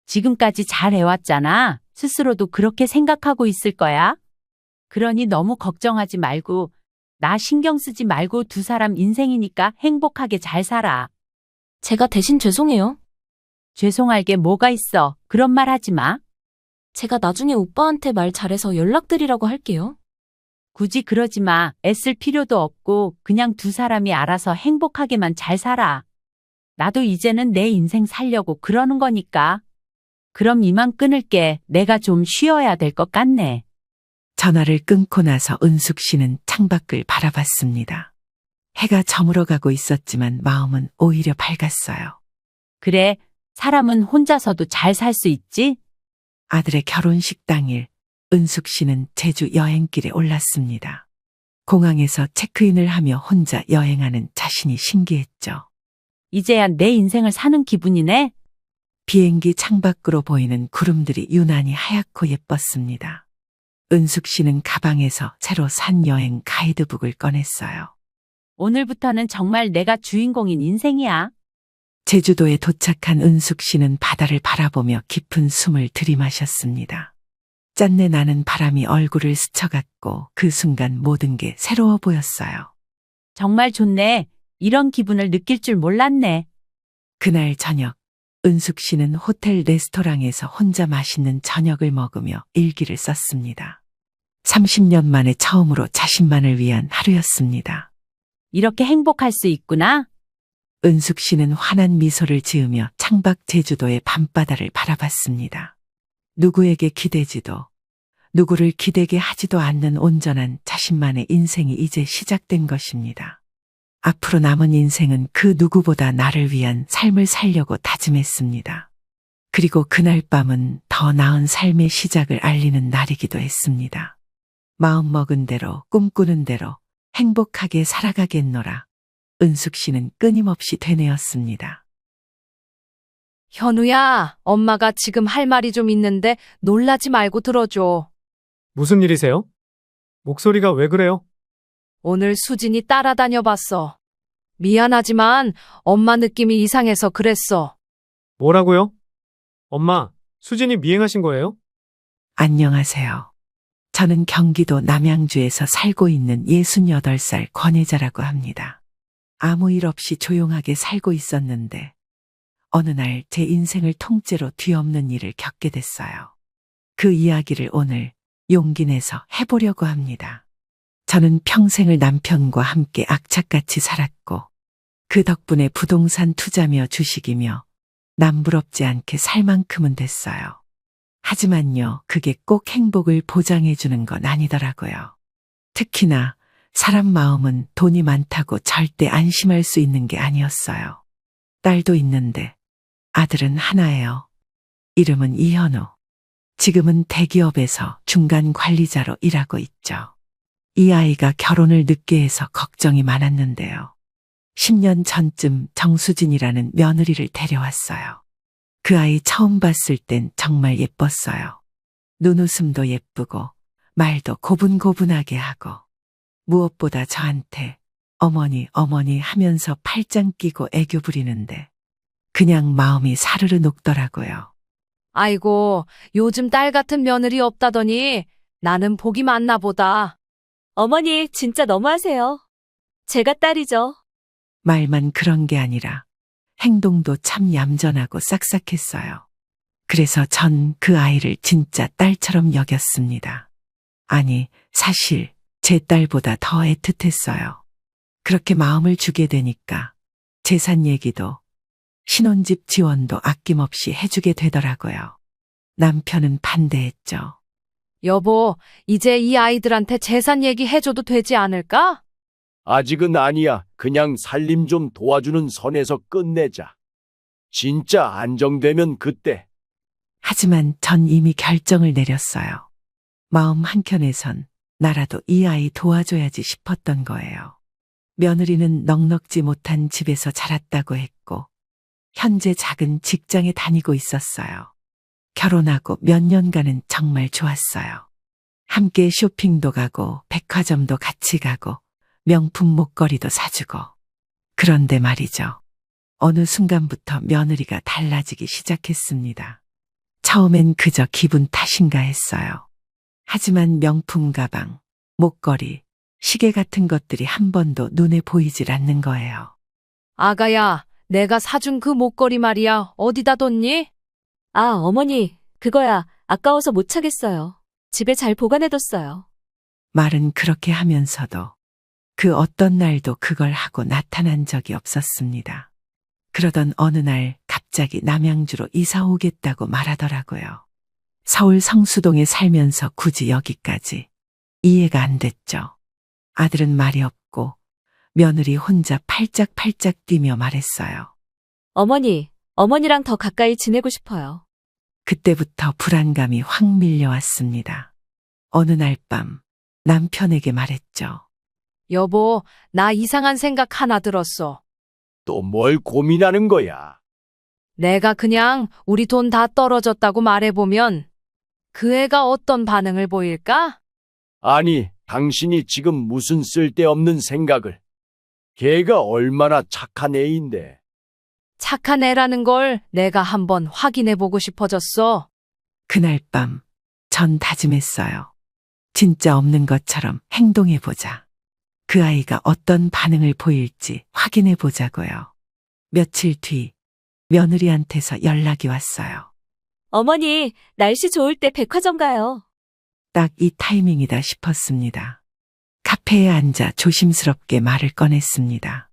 Speaker 2: 지금까지 잘 해왔잖아. 스스로도 그렇게 생각하고 있을 거야. 그러니 너무 걱정하지 말고, 나 신경 쓰지 말고 두 사람 인생이니까 행복하게 잘 살아.
Speaker 6: 제가 대신 죄송해요.
Speaker 2: 죄송할 게 뭐가 있어. 그런 말 하지 마.
Speaker 6: 제가 나중에 오빠한테 말 잘해서 연락드리라고 할게요.
Speaker 2: 굳이 그러지 마. 애쓸 필요도 없고 그냥 두 사람이 알아서 행복하게만 잘 살아. 나도 이제는 내 인생 살려고 그러는 거니까. 그럼 이만 끊을게. 내가 좀 쉬어야 될 것 같네.
Speaker 4: 전화를 끊고 나서 은숙 씨는 창밖을 바라봤습니다. 해가 저물어가고 있었지만 마음은 오히려 밝았어요.
Speaker 2: 그래, 사람은 혼자서도 잘 살 수 있지?
Speaker 4: 아들의 결혼식 당일 은숙 씨는 제주 여행길에 올랐습니다. 공항에서 체크인을 하며 혼자 여행하는 자신이 신기했죠.
Speaker 2: 이제야 내 인생을 사는 기분이네?
Speaker 4: 비행기 창밖으로 보이는 구름들이 유난히 하얗고 예뻤습니다. 은숙 씨는 가방에서 새로 산 여행 가이드북을 꺼냈어요.
Speaker 2: 오늘부터는 정말 내가 주인공인 인생이야.
Speaker 4: 제주도에 도착한 은숙 씨는 바다를 바라보며 깊은 숨을 들이마셨습니다. 짠내 나는 바람이 얼굴을 스쳐갔고 그 순간 모든 게 새로워 보였어요.
Speaker 2: 정말 좋네. 이런 기분을 느낄 줄 몰랐네.
Speaker 4: 그날 저녁, 은숙 씨는 호텔 레스토랑에서 혼자 맛있는 저녁을 먹으며 일기를 썼습니다. 30년 만에 처음으로 자신만을 위한 하루였습니다.
Speaker 2: 이렇게 행복할 수 있구나.
Speaker 4: 은숙 씨는 환한 미소를 지으며 창밖 제주도의 밤바다를 바라봤습니다. 누구에게 기대지도, 누구를 기대게 하지도 않는 온전한 자신만의 인생이 이제 시작된 것입니다. 앞으로 남은 인생은 그 누구보다 나를 위한 삶을 살려고 다짐했습니다. 그리고 그날 밤은 더 나은 삶의 시작을 알리는 날이기도 했습니다. 마음먹은 대로 꿈꾸는 대로 행복하게 살아가겠노라. 은숙 씨는 끊임없이 되뇌었습니다.
Speaker 7: 현우야, 엄마가 지금 할 말이 좀 있는데 놀라지 말고 들어줘.
Speaker 8: 무슨 일이세요? 목소리가 왜 그래요?
Speaker 7: 오늘 수진이 따라다녀 봤어. 미안하지만 엄마 느낌이 이상해서 그랬어.
Speaker 8: 뭐라고요? 엄마, 수진이 미행하신 거예요?
Speaker 4: 안녕하세요. 저는 경기도 남양주에서 살고 있는 68살 권혜자라고 합니다. 아무 일 없이 조용하게 살고 있었는데 어느 날 제 인생을 통째로 뒤엎는 일을 겪게 됐어요. 그 이야기를 오늘 용기 내서 해보려고 합니다. 저는 평생을 남편과 함께 악착같이 살았고 그 덕분에 부동산 투자며 주식이며 남부럽지 않게 살 만큼은 됐어요. 하지만요, 그게 꼭 행복을 보장해주는 건 아니더라고요. 특히나 사람 마음은 돈이 많다고 절대 안심할 수 있는 게 아니었어요. 딸도 있는데 아들은 하나예요. 이름은 이현우. 지금은 대기업에서 중간 관리자로 일하고 있죠. 이 아이가 결혼을 늦게 해서 걱정이 많았는데요. 10년 전쯤 정수진이라는 며느리를 데려왔어요. 그 아이 처음 봤을 땐 정말 예뻤어요. 눈웃음도 예쁘고 말도 고분고분하게 하고 무엇보다 저한테 어머니 어머니 하면서 팔짱 끼고 애교 부리는데 그냥 마음이 사르르 녹더라고요.
Speaker 7: 아이고, 요즘 딸 같은 며느리 없다더니 나는 복이 많나 보다.
Speaker 9: 어머니, 진짜 너무하세요. 제가 딸이죠.
Speaker 4: 말만 그런 게 아니라 행동도 참 얌전하고 싹싹했어요. 그래서 전 그 아이를 진짜 딸처럼 여겼습니다. 아니, 사실 제 딸보다 더 애틋했어요. 그렇게 마음을 주게 되니까 재산 얘기도 신혼집 지원도 아낌없이 해주게 되더라고요. 남편은 반대했죠.
Speaker 7: 여보, 이제 이 아이들한테 재산 얘기 해줘도 되지 않을까?
Speaker 10: 아직은 아니야. 그냥 살림 좀 도와주는 선에서 끝내자. 진짜 안정되면 그때.
Speaker 4: 하지만 전 이미 결정을 내렸어요. 마음 한켠에선 나라도 이 아이 도와줘야지 싶었던 거예요. 며느리는 넉넉지 못한 집에서 자랐다고 했고 현재 작은 직장에 다니고 있었어요. 결혼하고 몇 년간은 정말 좋았어요. 함께 쇼핑도 가고 백화점도 같이 가고 명품 목걸이도 사주고. 그런데 말이죠. 어느 순간부터 며느리가 달라지기 시작했습니다. 처음엔 그저 기분 탓인가 했어요. 하지만 명품 가방, 목걸이, 시계 같은 것들이 한 번도 눈에 보이질 않는 거예요.
Speaker 7: 아가야, 내가 사준 그 목걸이 말이야. 어디다 뒀니?
Speaker 9: 아, 어머니, 그거야. 아까워서 못 차겠어요. 집에 잘 보관해뒀어요.
Speaker 4: 말은 그렇게 하면서도 그 어떤 날도 그걸 하고 나타난 적이 없었습니다. 그러던 어느 날 갑자기 남양주로 이사 오겠다고 말하더라고요. 서울 성수동에 살면서 굳이 여기까지. 이해가 안 됐죠. 아들은 말이 없고 며느리 혼자 팔짝팔짝 뛰며 말했어요.
Speaker 9: 어머니랑 더 가까이 지내고 싶어요.
Speaker 4: 그때부터 불안감이 확 밀려왔습니다. 어느 날 밤 남편에게 말했죠.
Speaker 7: 여보, 나 이상한 생각 하나 들었어.
Speaker 10: 또 뭘 고민하는 거야?
Speaker 7: 내가 그냥 우리 돈 다 떨어졌다고 말해보면 그 애가 어떤 반응을 보일까?
Speaker 10: 아니, 당신이 지금 무슨 쓸데없는 생각을. 걔가 얼마나 착한 애인데.
Speaker 7: 착한 애라는 걸 내가 한번 확인해보고 싶어졌어.
Speaker 4: 그날 밤 전 다짐했어요. 진짜 없는 것처럼 행동해보자. 그 아이가 어떤 반응을 보일지 확인해보자고요. 며칠 뒤 며느리한테서 연락이 왔어요.
Speaker 9: 어머니, 날씨 좋을 때 백화점 가요.
Speaker 4: 딱 이 타이밍이다 싶었습니다. 카페에 앉아 조심스럽게 말을 꺼냈습니다.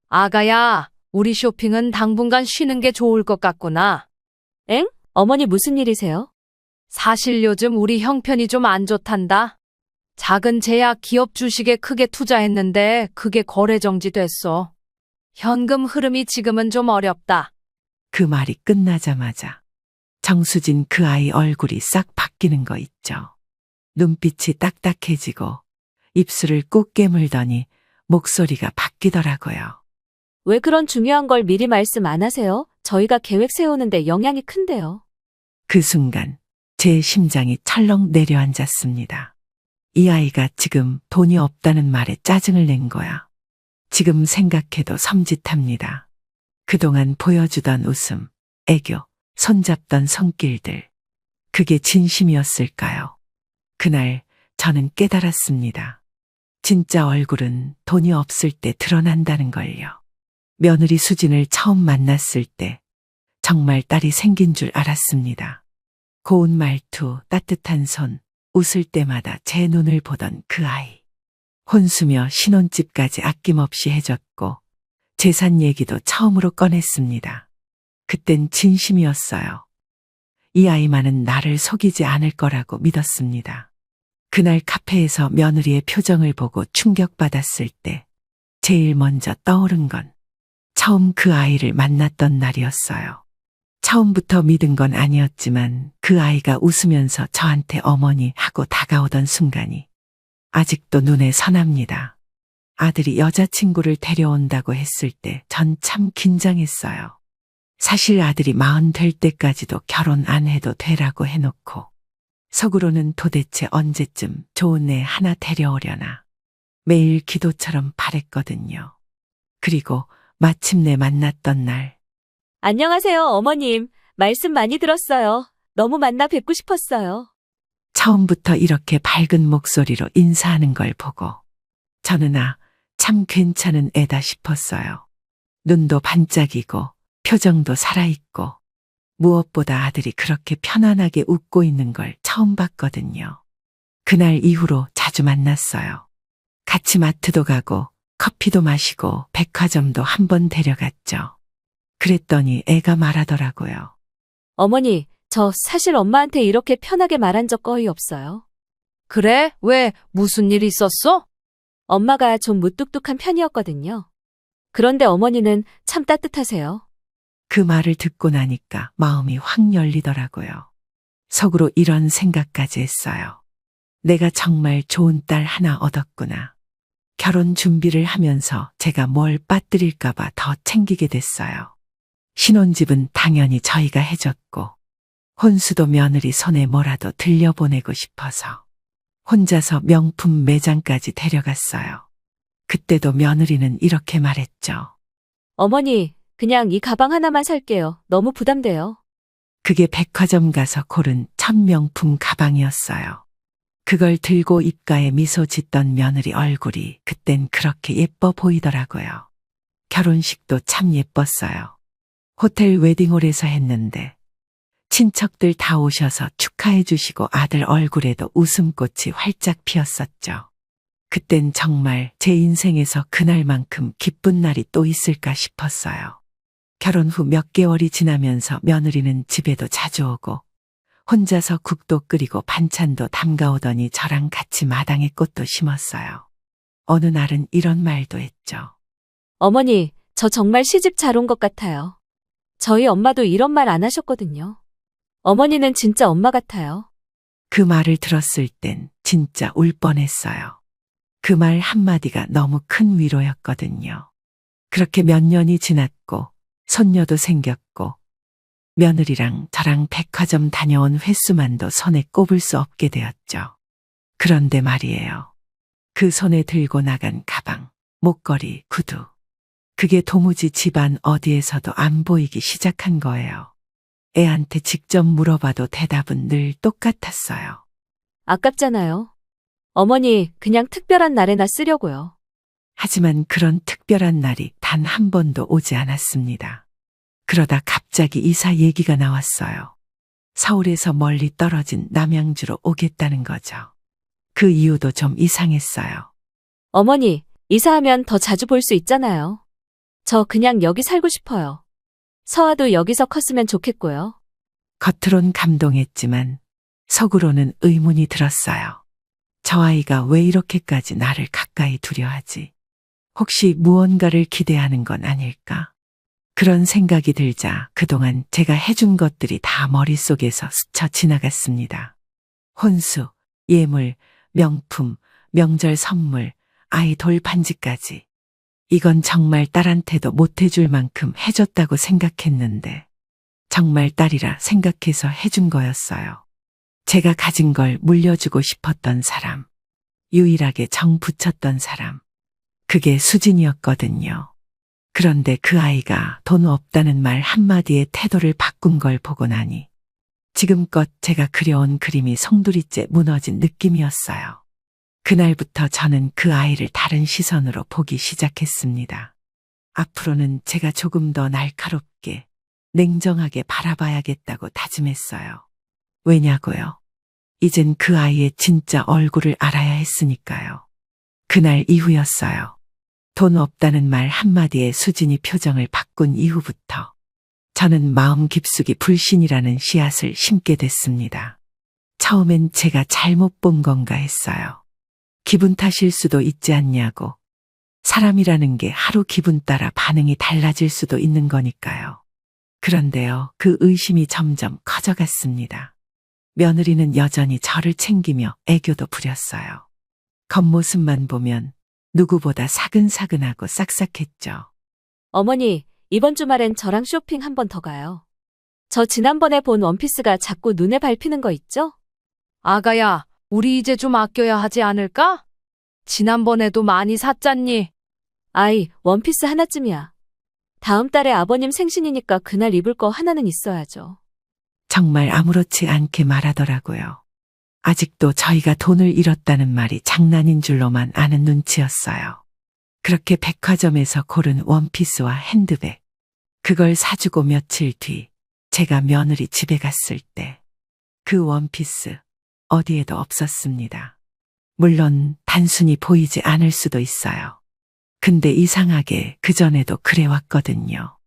Speaker 7: 아가야, 우리 쇼핑은 당분간 쉬는 게 좋을 것 같구나.
Speaker 9: 엥? 어머니 무슨 일이세요?
Speaker 7: 사실 요즘 우리 형편이 좀 안 좋단다. 작은 제약 기업 주식에 크게 투자했는데 그게 거래 정지됐어. 현금 흐름이 지금은 좀 어렵다.
Speaker 4: 그 말이 끝나자마자 정수진 그 아이 얼굴이 싹 바뀌는 거 있죠. 눈빛이 딱딱해지고 입술을 꾹 깨물더니 목소리가 바뀌더라고요.
Speaker 9: 왜 그런 중요한 걸 미리 말씀 안 하세요? 저희가 계획 세우는데 영향이 큰데요.
Speaker 4: 그 순간 제 심장이 철렁 내려앉았습니다. 이 아이가 지금 돈이 없다는 말에 짜증을 낸 거야. 지금 생각해도 섬찟합니다. 그동안 보여주던 웃음, 애교, 손잡던 손길들. 그게 진심이었을까요? 그날 저는 깨달았습니다. 진짜 얼굴은 돈이 없을 때 드러난다는 걸요. 며느리 수진을 처음 만났을 때 정말 딸이 생긴 줄 알았습니다. 고운 말투, 따뜻한 손, 웃을 때마다 제 눈을 보던 그 아이. 혼수며 신혼집까지 아낌없이 해줬고 재산 얘기도 처음으로 꺼냈습니다. 그땐 진심이었어요. 이 아이만은 나를 속이지 않을 거라고 믿었습니다. 그날 카페에서 며느리의 표정을 보고 충격받았을 때 제일 먼저 떠오른 건 처음 그 아이를 만났던 날이었어요. 처음부터 믿은 건 아니었지만 그 아이가 웃으면서 저한테 어머니 하고 다가오던 순간이 아직도 눈에 선합니다. 아들이 여자친구를 데려온다고 했을 때 전 참 긴장했어요. 사실 아들이 40 될 때까지도 결혼 안 해도 되라고 해놓고 속으로는 도대체 언제쯤 좋은 애 하나 데려오려나 매일 기도처럼 바랬거든요. 그리고 마침내 만났던 날
Speaker 9: 안녕하세요, 어머님. 말씀 많이 들었어요. 너무 만나 뵙고 싶었어요.
Speaker 4: 처음부터 이렇게 밝은 목소리로 인사하는 걸 보고 저는 참 괜찮은 애다 싶었어요. 눈도 반짝이고 표정도 살아있고 무엇보다 아들이 그렇게 편안하게 웃고 있는 걸 처음 봤거든요. 그날 이후로 자주 만났어요. 같이 마트도 가고 커피도 마시고 백화점도 한 번 데려갔죠. 그랬더니 애가 말하더라고요.
Speaker 9: 어머니, 저 사실 엄마한테 이렇게 편하게 말한 적 거의 없어요.
Speaker 7: 그래? 왜? 무슨 일 있었어?
Speaker 9: 엄마가 좀 무뚝뚝한 편이었거든요. 그런데 어머니는 참 따뜻하세요.
Speaker 4: 그 말을 듣고 나니까 마음이 확 열리더라고요. 속으로 이런 생각까지 했어요. 내가 정말 좋은 딸 하나 얻었구나. 결혼 준비를 하면서 제가 뭘 빠뜨릴까봐 더 챙기게 됐어요. 신혼집은 당연히 저희가 해줬고 혼수도 며느리 손에 뭐라도 들려보내고 싶어서 혼자서 명품 매장까지 데려갔어요. 그때도 며느리는 이렇게 말했죠.
Speaker 9: 어머니, 그냥 이 가방 하나만 살게요. 너무 부담돼요.
Speaker 4: 그게 백화점 가서 고른 첫 명품 가방이었어요. 그걸 들고 입가에 미소 짓던 며느리 얼굴이 그땐 그렇게 예뻐 보이더라고요. 결혼식도 참 예뻤어요. 호텔 웨딩홀에서 했는데 친척들 다 오셔서 축하해 주시고 아들 얼굴에도 웃음꽃이 활짝 피었었죠. 그땐 정말 제 인생에서 그날만큼 기쁜 날이 또 있을까 싶었어요. 결혼 후 몇 개월이 지나면서 며느리는 집에도 자주 오고 혼자서 국도 끓이고 반찬도 담가오더니 저랑 같이 마당에 꽃도 심었어요. 어느 날은 이런 말도 했죠.
Speaker 9: 어머니, 저 정말 시집 잘 온 것 같아요. 저희 엄마도 이런 말 안 하셨거든요. 어머니는 진짜 엄마 같아요.
Speaker 4: 그 말을 들었을 땐 진짜 울 뻔했어요. 그 말 한마디가 너무 큰 위로였거든요. 그렇게 몇 년이 지났고 손녀도 생겼고 며느리랑 저랑 백화점 다녀온 횟수만도 손에 꼽을 수 없게 되었죠. 그런데 말이에요. 그 손에 들고 나간 가방, 목걸이, 구두. 그게 도무지 집안 어디에서도 안 보이기 시작한 거예요. 애한테 직접 물어봐도 대답은 늘 똑같았어요.
Speaker 9: 아깝잖아요. 어머니, 그냥 특별한 날에나 쓰려고요.
Speaker 4: 하지만 그런 특별한 날이 단 한 번도 오지 않았습니다. 그러다 갑자기 이사 얘기가 나왔어요. 서울에서 멀리 떨어진 남양주로 오겠다는 거죠. 그 이유도 좀 이상했어요.
Speaker 9: 어머니, 이사하면 더 자주 볼 수 있잖아요. 저 그냥 여기 살고 싶어요. 서아도 여기서 컸으면 좋겠고요.
Speaker 4: 겉으론 감동했지만 속으로는 의문이 들었어요. 저 아이가 왜 이렇게까지 나를 가까이 두려하지? 혹시 무언가를 기대하는 건 아닐까? 그런 생각이 들자 그동안 제가 해준 것들이 다 머릿속에서 스쳐 지나갔습니다. 혼수, 예물, 명품, 명절 선물, 아이돌 반지까지. 이건 정말 딸한테도 못해줄 만큼 해줬다고 생각했는데 정말 딸이라 생각해서 해준 거였어요. 제가 가진 걸 물려주고 싶었던 사람, 유일하게 정 붙였던 사람. 그게 수진이었거든요. 그런데 그 아이가 돈 없다는 말 한마디에 태도를 바꾼 걸 보고 나니 지금껏 제가 그려온 그림이 송두리째 무너진 느낌이었어요. 그날부터 저는 그 아이를 다른 시선으로 보기 시작했습니다. 앞으로는 제가 조금 더 날카롭게, 냉정하게 바라봐야겠다고 다짐했어요. 왜냐고요? 이젠 그 아이의 진짜 얼굴을 알아야 했으니까요. 그날 이후였어요. 돈 없다는 말 한마디에 수진이 표정을 바꾼 이후부터 저는 마음 깊숙이 불신이라는 씨앗을 심게 됐습니다. 처음엔 제가 잘못 본 건가 했어요. 기분 탓일 수도 있지 않냐고. 사람이라는 게 하루 기분 따라 반응이 달라질 수도 있는 거니까요. 그런데요, 그 의심이 점점 커져갔습니다. 며느리는 여전히 저를 챙기며 애교도 부렸어요. 겉모습만 보면 누구보다 사근사근하고 싹싹했죠.
Speaker 9: 어머니, 이번 주말엔 저랑 쇼핑 한 번 더 가요. 저 지난번에 본 원피스가 자꾸 눈에 밟히는 거 있죠?
Speaker 7: 아가야, 우리 이제 좀 아껴야 하지 않을까? 지난번에도 많이 샀잖니.
Speaker 9: 아이, 원피스 하나쯤이야. 다음 달에 아버님 생신이니까 그날 입을 거 하나는 있어야죠.
Speaker 4: 정말 아무렇지 않게 말하더라고요. 아직도 저희가 돈을 잃었다는 말이 장난인 줄로만 아는 눈치였어요. 그렇게 백화점에서 고른 원피스와 핸드백. 그걸 사주고 며칠 뒤 제가 며느리 집에 갔을 때 그 원피스 어디에도 없었습니다. 물론 단순히 보이지 않을 수도 있어요. 근데 이상하게 그전에도 그래왔거든요.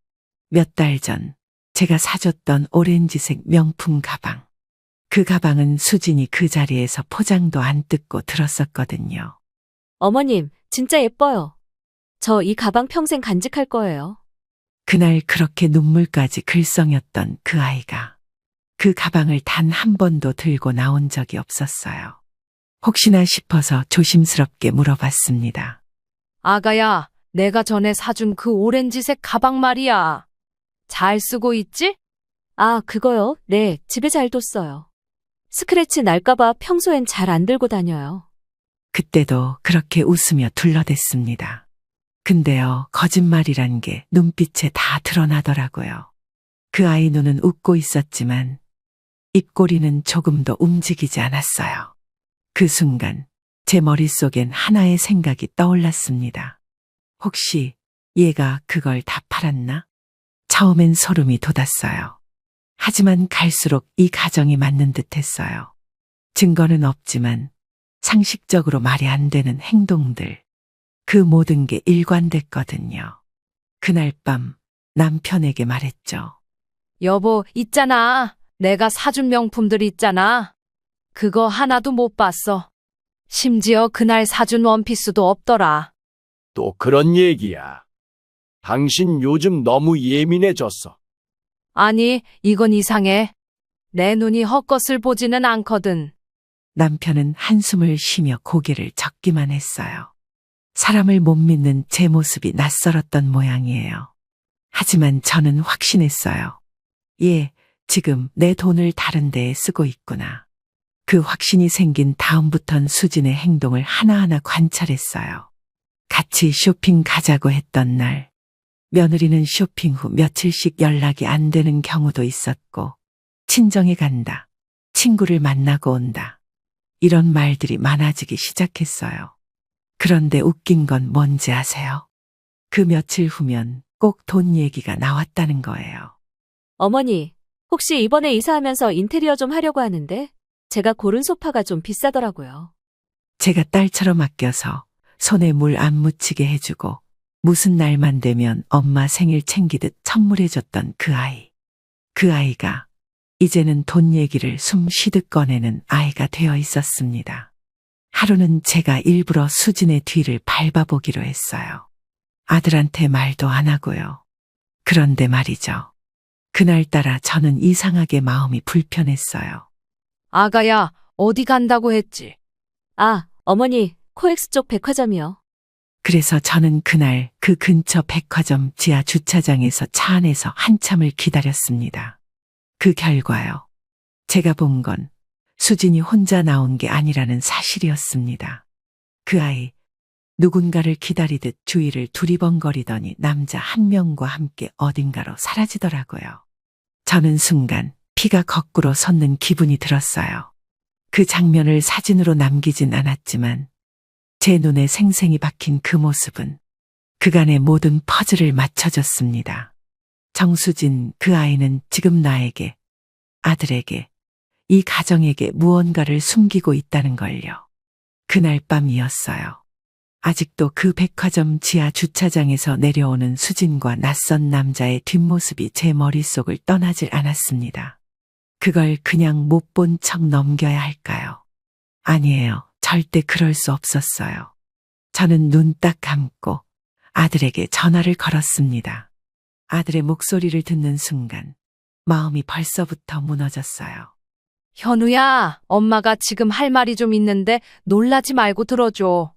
Speaker 4: 몇 달 전 제가 사줬던 오렌지색 명품 가방. 그 가방은 수진이 그 자리에서 포장도 안 뜯고 들었었거든요.
Speaker 9: 어머님, 진짜 예뻐요. 저 이 가방 평생 간직할 거예요.
Speaker 4: 그날 그렇게 눈물까지 글썽였던 그 아이가 그 가방을 단 한 번도 들고 나온 적이 없었어요. 혹시나 싶어서 조심스럽게 물어봤습니다.
Speaker 7: 아가야, 내가 전에 사준 그 오렌지색 가방 말이야. 잘 쓰고 있지?
Speaker 9: 아, 그거요? 네, 집에 잘 뒀어요. 스크래치 날까봐 평소엔 잘 안 들고 다녀요.
Speaker 4: 그때도 그렇게 웃으며 둘러댔습니다. 근데요, 거짓말이란 게 눈빛에 다 드러나더라고요. 그 아이 눈은 웃고 있었지만 입꼬리는 조금도 움직이지 않았어요. 그 순간 제 머릿속엔 하나의 생각이 떠올랐습니다. 혹시 얘가 그걸 다 팔았나? 처음엔 소름이 돋았어요. 하지만 갈수록 이 가정이 맞는 듯 했어요. 증거는 없지만 상식적으로 말이 안 되는 행동들. 그 모든 게 일관됐거든요. 그날 밤 남편에게 말했죠.
Speaker 7: 여보, 있잖아. 내가 사준 명품들 있잖아. 그거 하나도 못 봤어. 심지어 그날 사준 원피스도 없더라.
Speaker 10: 또 그런 얘기야. 당신 요즘 너무 예민해졌어.
Speaker 7: 아니, 이건 이상해. 내 눈이 헛것을 보지는 않거든.
Speaker 4: 남편은 한숨을 쉬며 고개를 젓기만 했어요. 사람을 못 믿는 제 모습이 낯설었던 모양이에요. 하지만 저는 확신했어요. 얘, 지금 내 돈을 다른 데에 쓰고 있구나. 그 확신이 생긴 다음부턴 수진의 행동을 하나하나 관찰했어요. 같이 쇼핑 가자고 했던 날, 며느리는 쇼핑 후 며칠씩 연락이 안 되는 경우도 있었고, 친정에 간다, 친구를 만나고 온다, 이런 말들이 많아지기 시작했어요. 그런데 웃긴 건 뭔지 아세요? 그 며칠 후면 꼭 돈 얘기가 나왔다는 거예요.
Speaker 9: 어머니, 혹시 이번에 이사하면서 인테리어 좀 하려고 하는데 제가 고른 소파가 좀 비싸더라고요.
Speaker 4: 제가 딸처럼 아껴서 손에 물 안 묻히게 해주고 무슨 날만 되면 엄마 생일 챙기듯 선물해줬던 그 아이. 그 아이가 이제는 돈 얘기를 숨 쉬듯 꺼내는 아이가 되어 있었습니다. 하루는 제가 일부러 수진의 뒤를 밟아보기로 했어요. 아들한테 말도 안 하고요. 그런데 말이죠. 그날따라 저는 이상하게 마음이 불편했어요.
Speaker 7: 아가야, 어디 간다고 했지?
Speaker 9: 아, 어머니, 코엑스 쪽 백화점이요.
Speaker 4: 그래서 저는 그날 그 근처 백화점 지하 주차장에서 차 안에서 한참을 기다렸습니다. 그 결과요. 제가 본 건 수진이 혼자 나온 게 아니라는 사실이었습니다. 그 아이, 누군가를 기다리듯 주위를 두리번거리더니 남자 한 명과 함께 어딘가로 사라지더라고요. 저는 순간 피가 거꾸로 솟는 기분이 들었어요. 그 장면을 사진으로 남기진 않았지만 제 눈에 생생히 박힌 그 모습은 그간의 모든 퍼즐을 맞춰줬습니다. 정수진, 그 아이는 지금 나에게, 아들에게, 이 가정에게 무언가를 숨기고 있다는 걸요. 그날 밤이었어요. 아직도 그 백화점 지하 주차장에서 내려오는 수진과 낯선 남자의 뒷모습이 제 머릿속을 떠나질 않았습니다. 그걸 그냥 못 본 척 넘겨야 할까요? 아니에요. 절대 그럴 수 없었어요. 저는 눈 딱 감고 아들에게 전화를 걸었습니다. 아들의 목소리를 듣는 순간 마음이 벌써부터 무너졌어요.
Speaker 7: 현우야, 엄마가 지금 할 말이 좀 있는데 놀라지 말고 들어줘.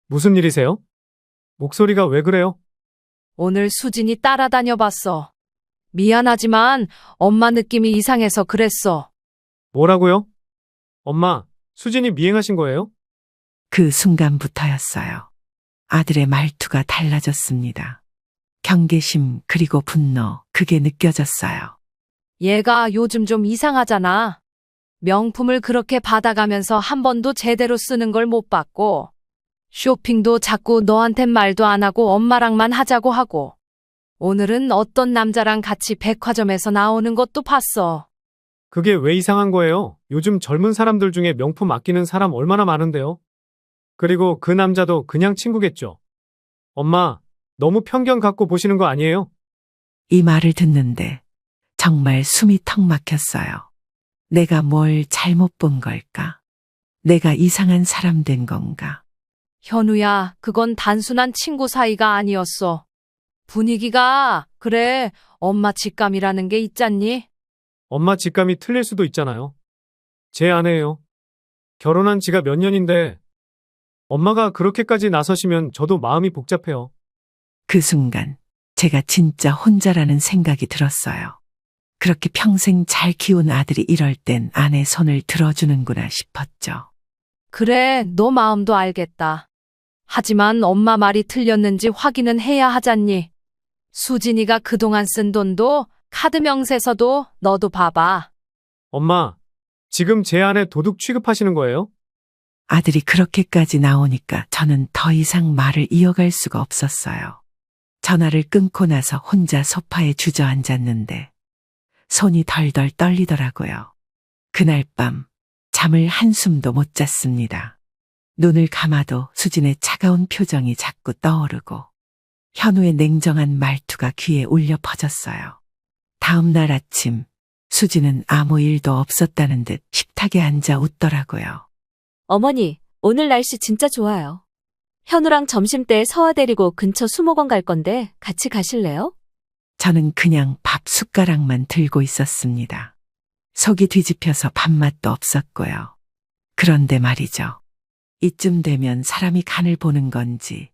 Speaker 8: 무슨 일이세요? 목소리가 왜 그래요?
Speaker 7: 오늘 수진이 따라다녀 봤어. 미안하지만 엄마 느낌이 이상해서 그랬어.
Speaker 8: 뭐라고요? 엄마, 수진이 미행하신 거예요?
Speaker 4: 그 순간부터였어요. 아들의 말투가 달라졌습니다. 경계심 그리고 분노, 그게 느껴졌어요.
Speaker 7: 얘가 요즘 좀 이상하잖아. 명품을 그렇게 받아가면서 한 번도 제대로 쓰는 걸 못 봤고, 쇼핑도 자꾸 너한텐 말도 안 하고 엄마랑만 하자고 하고, 오늘은 어떤 남자랑 같이 백화점에서 나오는 것도 봤어.
Speaker 8: 그게 왜 이상한 거예요? 요즘 젊은 사람들 중에 명품 아끼는 사람 얼마나 많은데요? 그리고 그 남자도 그냥 친구겠죠. 엄마, 너무 편견 갖고 보시는 거 아니에요?
Speaker 4: 이 말을 듣는데 정말 숨이 턱 막혔어요. 내가 뭘 잘못 본 걸까? 내가 이상한 사람 된 건가?
Speaker 7: 현우야, 그건 단순한 친구 사이가 아니었어. 분위기가, 그래, 엄마 직감이라는 게 있잖니?
Speaker 8: 엄마 직감이 틀릴 수도 있잖아요. 제 아내예요. 결혼한 지가 몇 년인데 엄마가 그렇게까지 나서시면 저도 마음이 복잡해요.
Speaker 4: 그 순간 제가 진짜 혼자라는 생각이 들었어요. 그렇게 평생 잘 키운 아들이 이럴 땐 아내 손을 들어주는구나 싶었죠.
Speaker 7: 그래, 너 마음도 알겠다. 하지만 엄마 말이 틀렸는지 확인은 해야 하잖니. 수진이가 그동안 쓴 돈도 카드 명세서도 너도 봐봐.
Speaker 8: 엄마, 지금 제 아내 도둑 취급하시는 거예요?
Speaker 4: 아들이 그렇게까지 나오니까 저는 더 이상 말을 이어갈 수가 없었어요. 전화를 끊고 나서 혼자 소파에 주저앉았는데 손이 덜덜 떨리더라고요. 그날 밤 잠을 한숨도 못 잤습니다. 눈을 감아도 수진의 차가운 표정이 자꾸 떠오르고 현우의 냉정한 말투가 귀에 울려 퍼졌어요. 다음 날 아침 수진은 아무 일도 없었다는 듯 식탁에 앉아 웃더라고요.
Speaker 9: 어머니, 오늘 날씨 진짜 좋아요. 현우랑 점심때 서아 데리고 근처 수목원 갈 건데 같이 가실래요?
Speaker 4: 저는 그냥 밥 숟가락만 들고 있었습니다. 속이 뒤집혀서 밥맛도 없었고요. 그런데 말이죠. 이쯤 되면 사람이 간을 보는 건지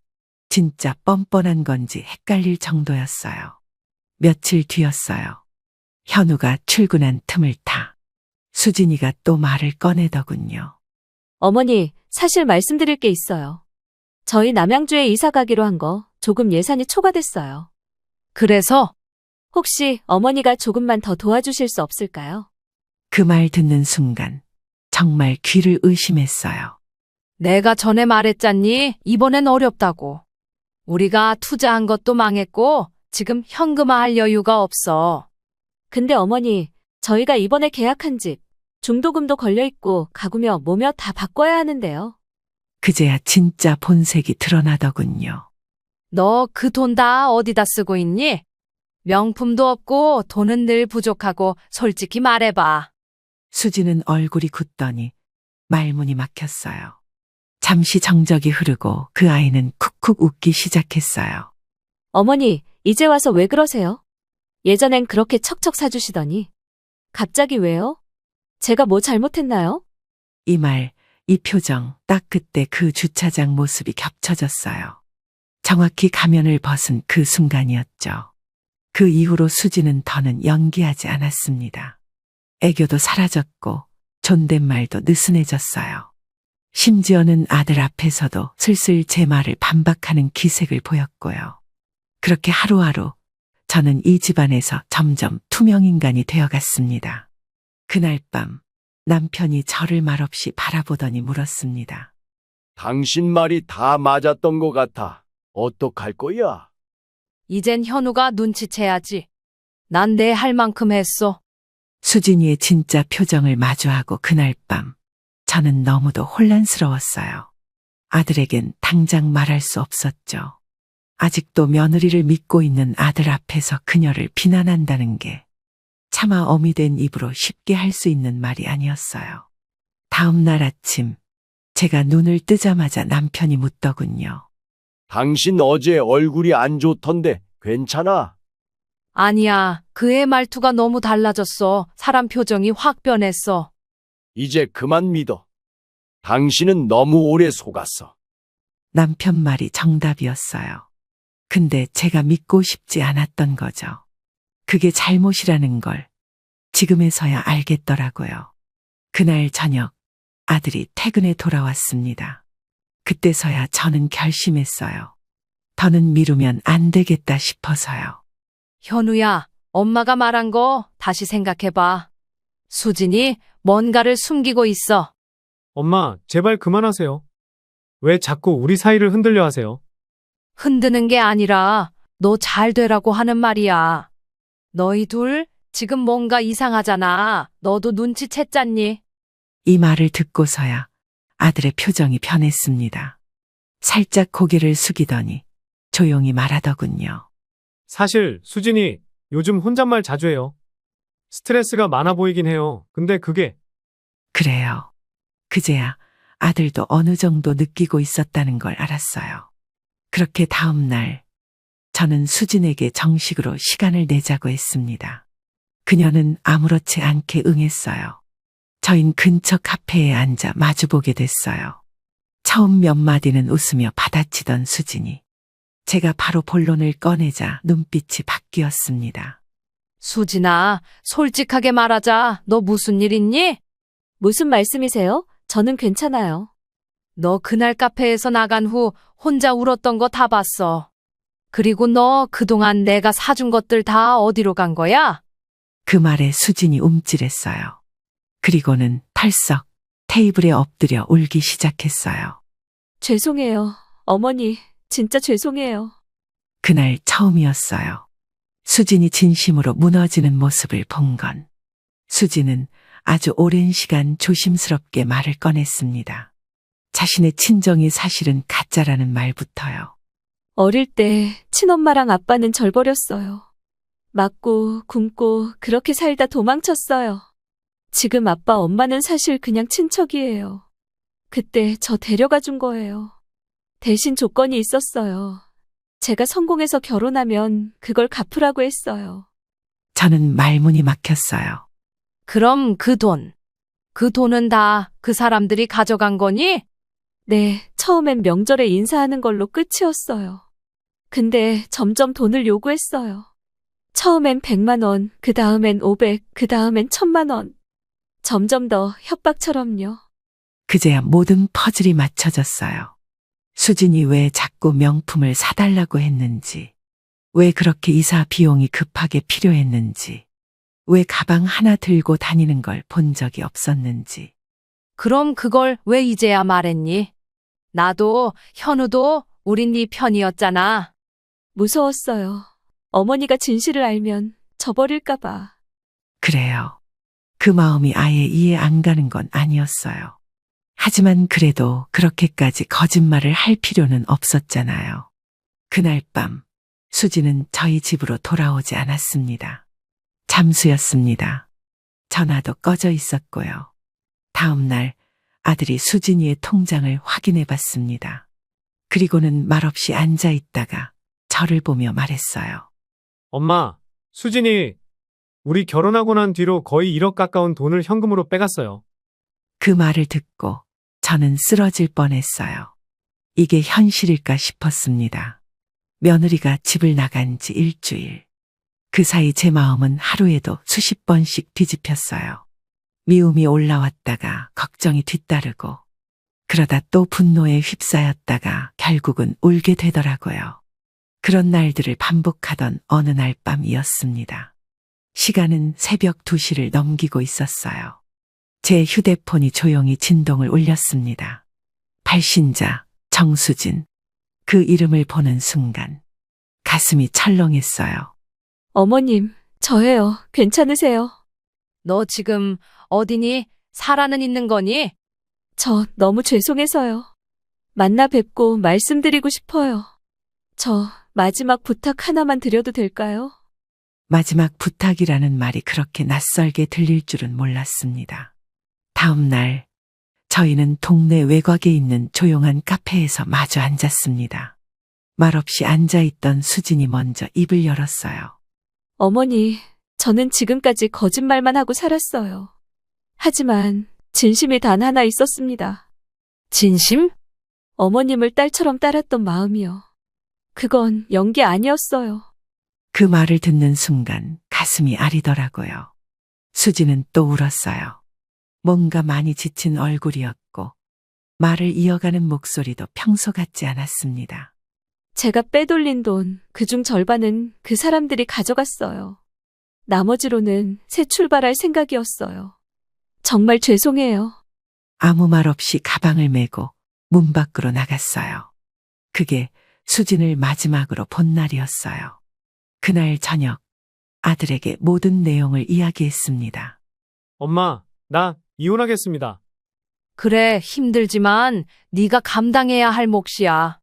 Speaker 4: 진짜 뻔뻔한 건지 헷갈릴 정도였어요. 며칠 뒤였어요. 현우가 출근한 틈을 타 수진이가 또 말을 꺼내더군요.
Speaker 9: 어머니, 사실 말씀드릴 게 있어요. 저희 남양주에 이사 가기로 한 거 조금 예산이 초과됐어요.
Speaker 7: 그래서
Speaker 9: 혹시 어머니가 조금만 더 도와주실 수 없을까요?
Speaker 4: 그 말 듣는 순간 정말 귀를 의심했어요.
Speaker 7: 내가 전에 말했잖니. 이번엔 어렵다고. 우리가 투자한 것도 망했고 지금 현금화할 여유가 없어.
Speaker 9: 근데 어머니, 저희가 이번에 계약한 집, 중도금도 걸려있고 가구며 뭐며 다 바꿔야 하는데요.
Speaker 4: 그제야 진짜 본색이 드러나더군요.
Speaker 7: 너 그 돈 다 어디다 쓰고 있니? 명품도 없고 돈은 늘 부족하고 솔직히 말해봐.
Speaker 4: 수지는 얼굴이 굳더니 말문이 막혔어요. 잠시 정적이 흐르고 그 아이는 쿡쿡 웃기 시작했어요.
Speaker 9: 어머니, 이제 와서 왜 그러세요? 예전엔 그렇게 척척 사주시더니. 갑자기 왜요? 제가 뭐 잘못했나요?
Speaker 4: 이 말, 이 표정, 딱 그때 그 주차장 모습이 겹쳐졌어요. 정확히 가면을 벗은 그 순간이었죠. 그 이후로 수지는 더는 연기하지 않았습니다. 애교도 사라졌고 존댓말도 느슨해졌어요. 심지어는 아들 앞에서도 슬슬 제 말을 반박하는 기색을 보였고요. 그렇게 하루하루 저는 이 집안에서 점점 투명인간이 되어갔습니다. 그날 밤 남편이 저를 말없이 바라보더니 물었습니다.
Speaker 10: 당신 말이 다 맞았던 것 같아. 어떡할 거야?
Speaker 7: 이젠 현우가 눈치채야지. 난 내 할 만큼 했어.
Speaker 4: 수진이의 진짜 표정을 마주하고 그날 밤 저는 너무도 혼란스러웠어요. 아들에겐 당장 말할 수 없었죠. 아직도 며느리를 믿고 있는 아들 앞에서 그녀를 비난한다는 게 차마 어미 된 입으로 쉽게 할 수 있는 말이 아니었어요. 다음 날 아침 제가 눈을 뜨자마자 남편이 묻더군요.
Speaker 10: 당신 어제 얼굴이 안 좋던데 괜찮아?
Speaker 7: 아니야. 그의 말투가 너무 달라졌어. 사람 표정이 확 변했어.
Speaker 10: 이제 그만 믿어. 당신은 너무 오래 속았어.
Speaker 4: 남편 말이 정답이었어요. 근데 제가 믿고 싶지 않았던 거죠. 그게 잘못이라는 걸 지금에서야 알겠더라고요. 그날 저녁 아들이 퇴근해 돌아왔습니다. 그때서야 저는 결심했어요. 더는 미루면 안 되겠다 싶어서요.
Speaker 7: 현우야, 엄마가 말한 거 다시 생각해봐. 수진이 뭔가를 숨기고 있어.
Speaker 8: 엄마, 제발 그만하세요. 왜 자꾸 우리 사이를 흔들려 하세요?
Speaker 7: 흔드는 게 아니라 너 잘 되라고 하는 말이야. 너희 둘 지금 뭔가 이상하잖아. 너도 눈치챘잖니?
Speaker 4: 이 말을 듣고서야 아들의 표정이 변했습니다. 살짝 고개를 숙이더니 조용히 말하더군요.
Speaker 8: 사실 수진이 요즘 혼잣말 자주 해요. 스트레스가 많아 보이긴 해요. 근데 그게
Speaker 4: 그래요. 그제야 아들도 어느 정도 느끼고 있었다는 걸 알았어요. 그렇게 다음 날 저는 수진에게 정식으로 시간을 내자고 했습니다. 그녀는 아무렇지 않게 응했어요. 저흰 근처 카페에 앉아 마주보게 됐어요. 처음 몇 마디는 웃으며 받아치던 수진이 제가 바로 본론을 꺼내자 눈빛이 바뀌었습니다.
Speaker 7: 수진아, 솔직하게 말하자. 너 무슨 일 있니?
Speaker 9: 무슨 말씀이세요? 저는 괜찮아요.
Speaker 7: 너 그날 카페에서 나간 후 혼자 울었던 거 다 봤어. 그리고 너 그동안 내가 사준 것들 다 어디로 간 거야?
Speaker 4: 그 말에 수진이 움찔했어요. 그리고는 털썩 테이블에 엎드려 울기 시작했어요.
Speaker 9: 죄송해요. 어머니, 진짜 죄송해요.
Speaker 4: 그날 처음이었어요. 수진이 진심으로 무너지는 모습을 본 건. 수진은 아주 오랜 시간 조심스럽게 말을 꺼냈습니다. 자신의 친정이 사실은 가짜라는 말부터요.
Speaker 9: 어릴 때 친엄마랑 아빠는 절 버렸어요. 맞고 굶고 그렇게 살다 도망쳤어요. 지금 아빠 엄마는 사실 그냥 친척이에요. 그때 저 데려가 준 거예요. 대신 조건이 있었어요. 제가 성공해서 결혼하면 그걸 갚으라고 했어요.
Speaker 4: 저는 말문이 막혔어요.
Speaker 7: 그럼 그 돈은 다 그 사람들이 가져간 거니?
Speaker 9: 네, 처음엔 명절에 인사하는 걸로 끝이었어요. 근데 점점 돈을 요구했어요. 처음엔 100만 원, 그 다음엔 500, 그 다음엔 1000만 원. 점점 더 협박처럼요.
Speaker 4: 그제야 모든 퍼즐이 맞춰졌어요. 수진이 왜 자꾸 명품을 사달라고 했는지, 왜 그렇게 이사 비용이 급하게 필요했는지, 왜 가방 하나 들고 다니는 걸 본 적이 없었는지.
Speaker 7: 그럼 그걸 왜 이제야 말했니? 나도 현우도 우린 네 편이었잖아.
Speaker 9: 무서웠어요. 어머니가 진실을 알면 저 버릴까봐.
Speaker 4: 그래요. 그 마음이 아예 이해 안 가는 건 아니었어요. 하지만 그래도 그렇게까지 거짓말을 할 필요는 없었잖아요. 그날 밤, 수지는 저희 집으로 돌아오지 않았습니다. 잠수였습니다. 전화도 꺼져 있었고요. 다음 날 아들이 수진이의 통장을 확인해 봤습니다. 그리고는 말없이 앉아 있다가 저를 보며 말했어요.
Speaker 8: 엄마, 수진이 우리 결혼하고 난 뒤로 거의 1억 가까운 돈을 현금으로 빼갔어요.
Speaker 4: 그 말을 듣고 저는 쓰러질 뻔했어요. 이게 현실일까 싶었습니다. 며느리가 집을 나간 지 일주일. 그 사이 제 마음은 하루에도 수십 번씩 뒤집혔어요. 미움이 올라왔다가 걱정이 뒤따르고, 그러다 또 분노에 휩싸였다가 결국은 울게 되더라고요. 그런 날들을 반복하던 어느 날 밤이었습니다. 시간은 새벽 2시를 넘기고 있었어요. 제 휴대폰이 조용히 진동을 울렸습니다. 발신자 정수진. 그 이름을 보는 순간 가슴이 철렁했어요.
Speaker 9: 어머님, 저예요. 괜찮으세요?
Speaker 7: 너 지금 어디니? 살아는 있는 거니?
Speaker 9: 저 너무 죄송해서요. 만나 뵙고 말씀드리고 싶어요. 저 마지막 부탁 하나만 드려도 될까요?
Speaker 4: 마지막 부탁이라는 말이 그렇게 낯설게 들릴 줄은 몰랐습니다. 다음 날 저희는 동네 외곽에 있는 조용한 카페에서 마주 앉았습니다. 말없이 앉아있던 수진이 먼저 입을 열었어요.
Speaker 9: 어머니, 저는 지금까지 거짓말만 하고 살았어요. 하지만 진심이 단 하나 있었습니다.
Speaker 7: 진심?
Speaker 9: 어머님을 딸처럼 따랐던 마음이요. 그건 연기 아니었어요.
Speaker 4: 그 말을 듣는 순간 가슴이 아리더라고요. 수지는 또 울었어요. 뭔가 많이 지친 얼굴이었고 말을 이어가는 목소리도 평소 같지 않았습니다.
Speaker 9: 제가 빼돌린 돈, 그중 절반은 그 사람들이 가져갔어요. 나머지로는 새 출발할 생각이었어요. 정말 죄송해요.
Speaker 4: 아무 말 없이 가방을 메고 문 밖으로 나갔어요. 그게 수진을 마지막으로 본 날이었어요. 그날 저녁 아들에게 모든 내용을 이야기했습니다.
Speaker 8: 엄마, 나 이혼하겠습니다.
Speaker 7: 그래, 힘들지만 네가 감당해야 할 몫이야.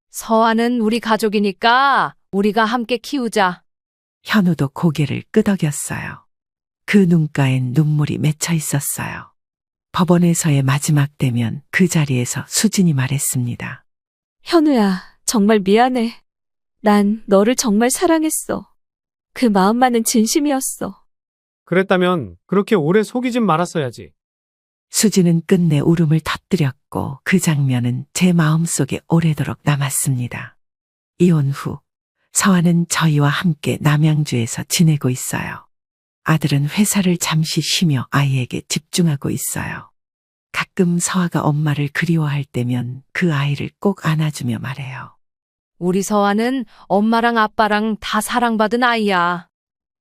Speaker 7: 서아는 우리 가족이니까 우리가 함께 키우자.
Speaker 4: 현우도 고개를 끄덕였어요. 그 눈가엔 눈물이 맺혀 있었어요. 법원에서의 마지막 대면 그 자리에서 수진이 말했습니다.
Speaker 9: 현우야, 정말 미안해. 난 너를 정말 사랑했어. 그 마음만은 진심이었어.
Speaker 8: 그랬다면 그렇게 오래 속이진 말았어야지.
Speaker 4: 수지는 끝내 울음을 터뜨렸고 그 장면은 제 마음속에 오래도록 남았습니다. 이혼 후 서아는 저희와 함께 남양주에서 지내고 있어요. 아들은 회사를 잠시 쉬며 아이에게 집중하고 있어요. 가끔 서아가 엄마를 그리워할 때면 그 아이를 꼭 안아주며 말해요.
Speaker 7: 우리 서아는 엄마랑 아빠랑 다 사랑받은 아이야.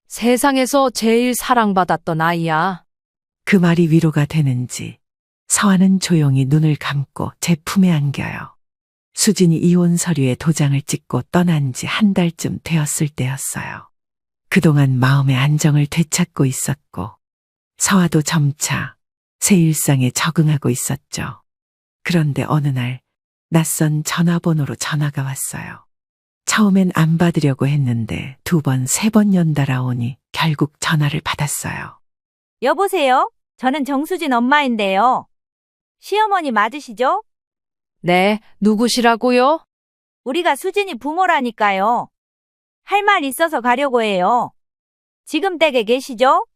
Speaker 7: 세상에서 제일 사랑받았던 아이야.
Speaker 4: 그 말이 위로가 되는지 서아는 조용히 눈을 감고 제 품에 안겨요. 수진이 이혼 서류에 도장을 찍고 떠난 지 한 달쯤 되었을 때였어요. 그동안 마음의 안정을 되찾고 있었고 서아도 점차 새 일상에 적응하고 있었죠. 그런데 어느 날 낯선 전화번호로 전화가 왔어요. 처음엔 안 받으려고 했는데 2번, 3번 연달아 오니 결국 전화를 받았어요.
Speaker 5: 여보세요? 저는 정수진 엄마인데요. 시어머니 맞으시죠?
Speaker 7: 네, 누구시라고요?
Speaker 5: 우리가 수진이 부모라니까요. 할 말 있어서 가려고 해요. 지금 댁에 계시죠?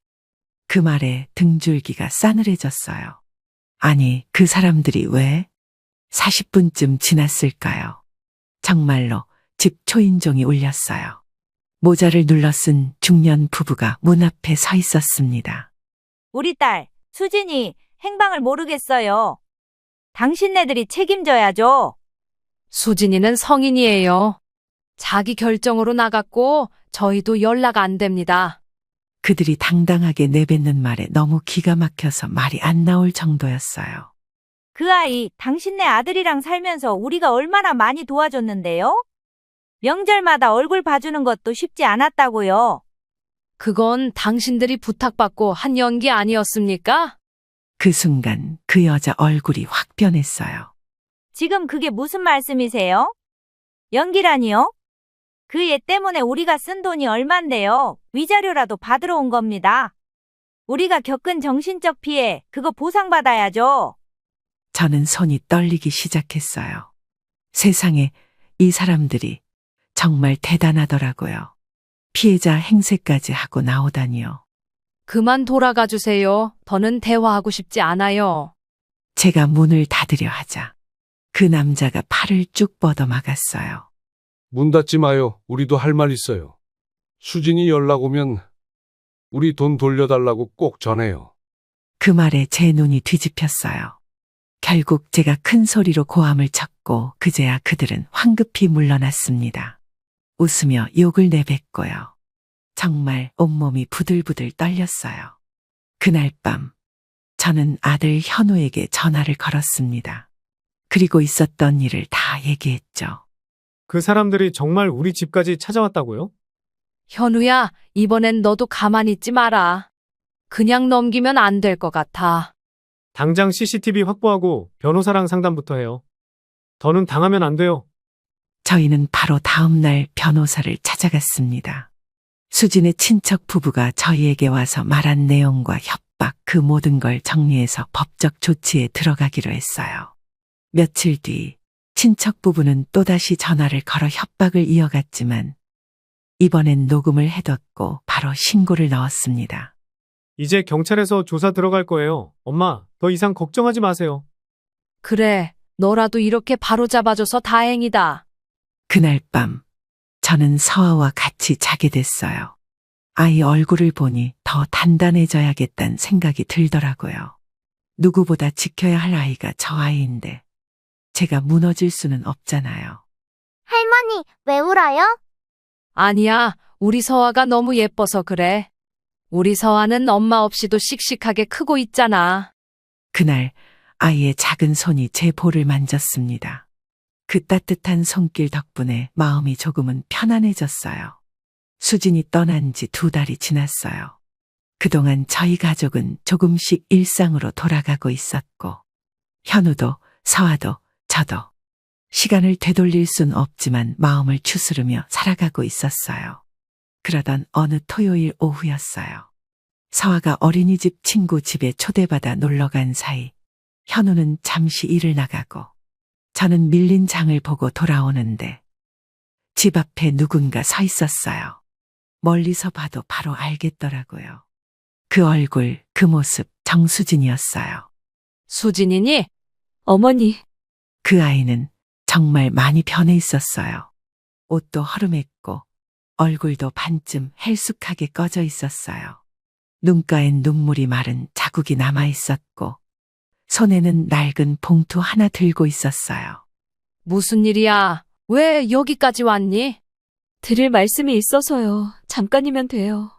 Speaker 4: 그 말에 등줄기가 싸늘해졌어요. 아니, 그 사람들이 왜? 40분쯤 지났을까요? 정말로 집 초인종이 울렸어요. 모자를 눌러 쓴 중년 부부가 문 앞에 서 있었습니다.
Speaker 5: 우리 딸, 수진이 행방을 모르겠어요. 당신네들이 책임져야죠.
Speaker 7: 수진이는 성인이에요. 자기 결정으로 나갔고 저희도 연락 안 됩니다.
Speaker 4: 그들이 당당하게 내뱉는 말에 너무 기가 막혀서 말이 안 나올 정도였어요.
Speaker 5: 그 아이, 당신네 아들이랑 살면서 우리가 얼마나 많이 도와줬는데요? 명절마다 얼굴 봐주는 것도 쉽지 않았다고요.
Speaker 7: 그건 당신들이 부탁받고 한 연기 아니었습니까?
Speaker 4: 그 순간 그 여자 얼굴이 확 변했어요.
Speaker 5: 지금 그게 무슨 말씀이세요? 연기라니요? 그 얘 때문에 우리가 쓴 돈이 얼만데요. 위자료라도 받으러 온 겁니다. 우리가 겪은 정신적 피해, 그거 보상받아야죠.
Speaker 4: 저는 손이 떨리기 시작했어요. 세상에 이 사람들이 정말 대단하더라고요. 피해자 행세까지 하고 나오다니요.
Speaker 7: 그만 돌아가 주세요. 더는 대화하고 싶지 않아요.
Speaker 4: 제가 문을 닫으려 하자 그 남자가 팔을 쭉 뻗어 막았어요.
Speaker 1: 문 닫지 마요. 우리도 할 말 있어요. 수진이 연락 오면 우리 돈 돌려달라고 꼭 전해요.
Speaker 4: 그 말에 제 눈이 뒤집혔어요. 결국 제가 큰 소리로 고함을 쳤고 그제야 그들은 황급히 물러났습니다. 웃으며 욕을 내뱉고요. 정말 온몸이 부들부들 떨렸어요. 그날 밤 저는 아들 현우에게 전화를 걸었습니다. 그리고 있었던 일을 다 얘기했죠.
Speaker 8: 그 사람들이 정말 우리 집까지 찾아왔다고요?
Speaker 7: 현우야, 이번엔 너도 가만히 있지 마라. 그냥 넘기면 안 될 것 같아.
Speaker 8: 당장 CCTV 확보하고 변호사랑 상담부터 해요. 더는 당하면 안 돼요.
Speaker 4: 저희는 바로 다음 날 변호사를 찾아갔습니다. 수진의 친척 부부가 저희에게 와서 말한 내용과 협박 그 모든 걸 정리해서 법적 조치에 들어가기로 했어요. 며칠 뒤 친척 부부는 또다시 전화를 걸어 협박을 이어갔지만 이번엔 녹음을 해뒀고 바로 신고를 넣었습니다.
Speaker 8: 이제 경찰에서 조사 들어갈 거예요. 엄마, 더 이상 걱정하지 마세요.
Speaker 7: 그래, 너라도 이렇게 바로 잡아줘서 다행이다.
Speaker 4: 그날 밤 저는 서아와 같이 자게 됐어요. 아이 얼굴을 보니 더 단단해져야겠다는 생각이 들더라고요. 누구보다 지켜야 할 아이가 저 아이인데 제가 무너질 수는 없잖아요.
Speaker 11: 할머니, 왜 울어요?
Speaker 7: 아니야, 우리 서아가 너무 예뻐서 그래. 우리 서아는 엄마 없이도 씩씩하게 크고 있잖아.
Speaker 4: 그날 아이의 작은 손이 제 볼을 만졌습니다. 그 따뜻한 손길 덕분에 마음이 조금은 편안해졌어요. 수진이 떠난 지 2달이 지났어요. 그동안 저희 가족은 조금씩 일상으로 돌아가고 있었고 현우도 서아도 저도 시간을 되돌릴 순 없지만 마음을 추스르며 살아가고 있었어요. 그러던 어느 토요일 오후였어요. 서아가 어린이집 친구 집에 초대받아 놀러간 사이 현우는 잠시 일을 나가고 저는 밀린 장을 보고 돌아오는데 집 앞에 누군가 서 있었어요. 멀리서 봐도 바로 알겠더라고요. 그 얼굴, 그 모습 정수진이었어요.
Speaker 7: 수진이니?
Speaker 9: 어머니,
Speaker 4: 그 아이는 정말 많이 변해 있었어요. 옷도 허름했고 얼굴도 반쯤 헬쑥하게 꺼져 있었어요. 눈가엔 눈물이 마른 자국이 남아 있었고 손에는 낡은 봉투 하나 들고 있었어요.
Speaker 7: 무슨 일이야? 왜 여기까지 왔니?
Speaker 9: 드릴 말씀이 있어서요. 잠깐이면 돼요.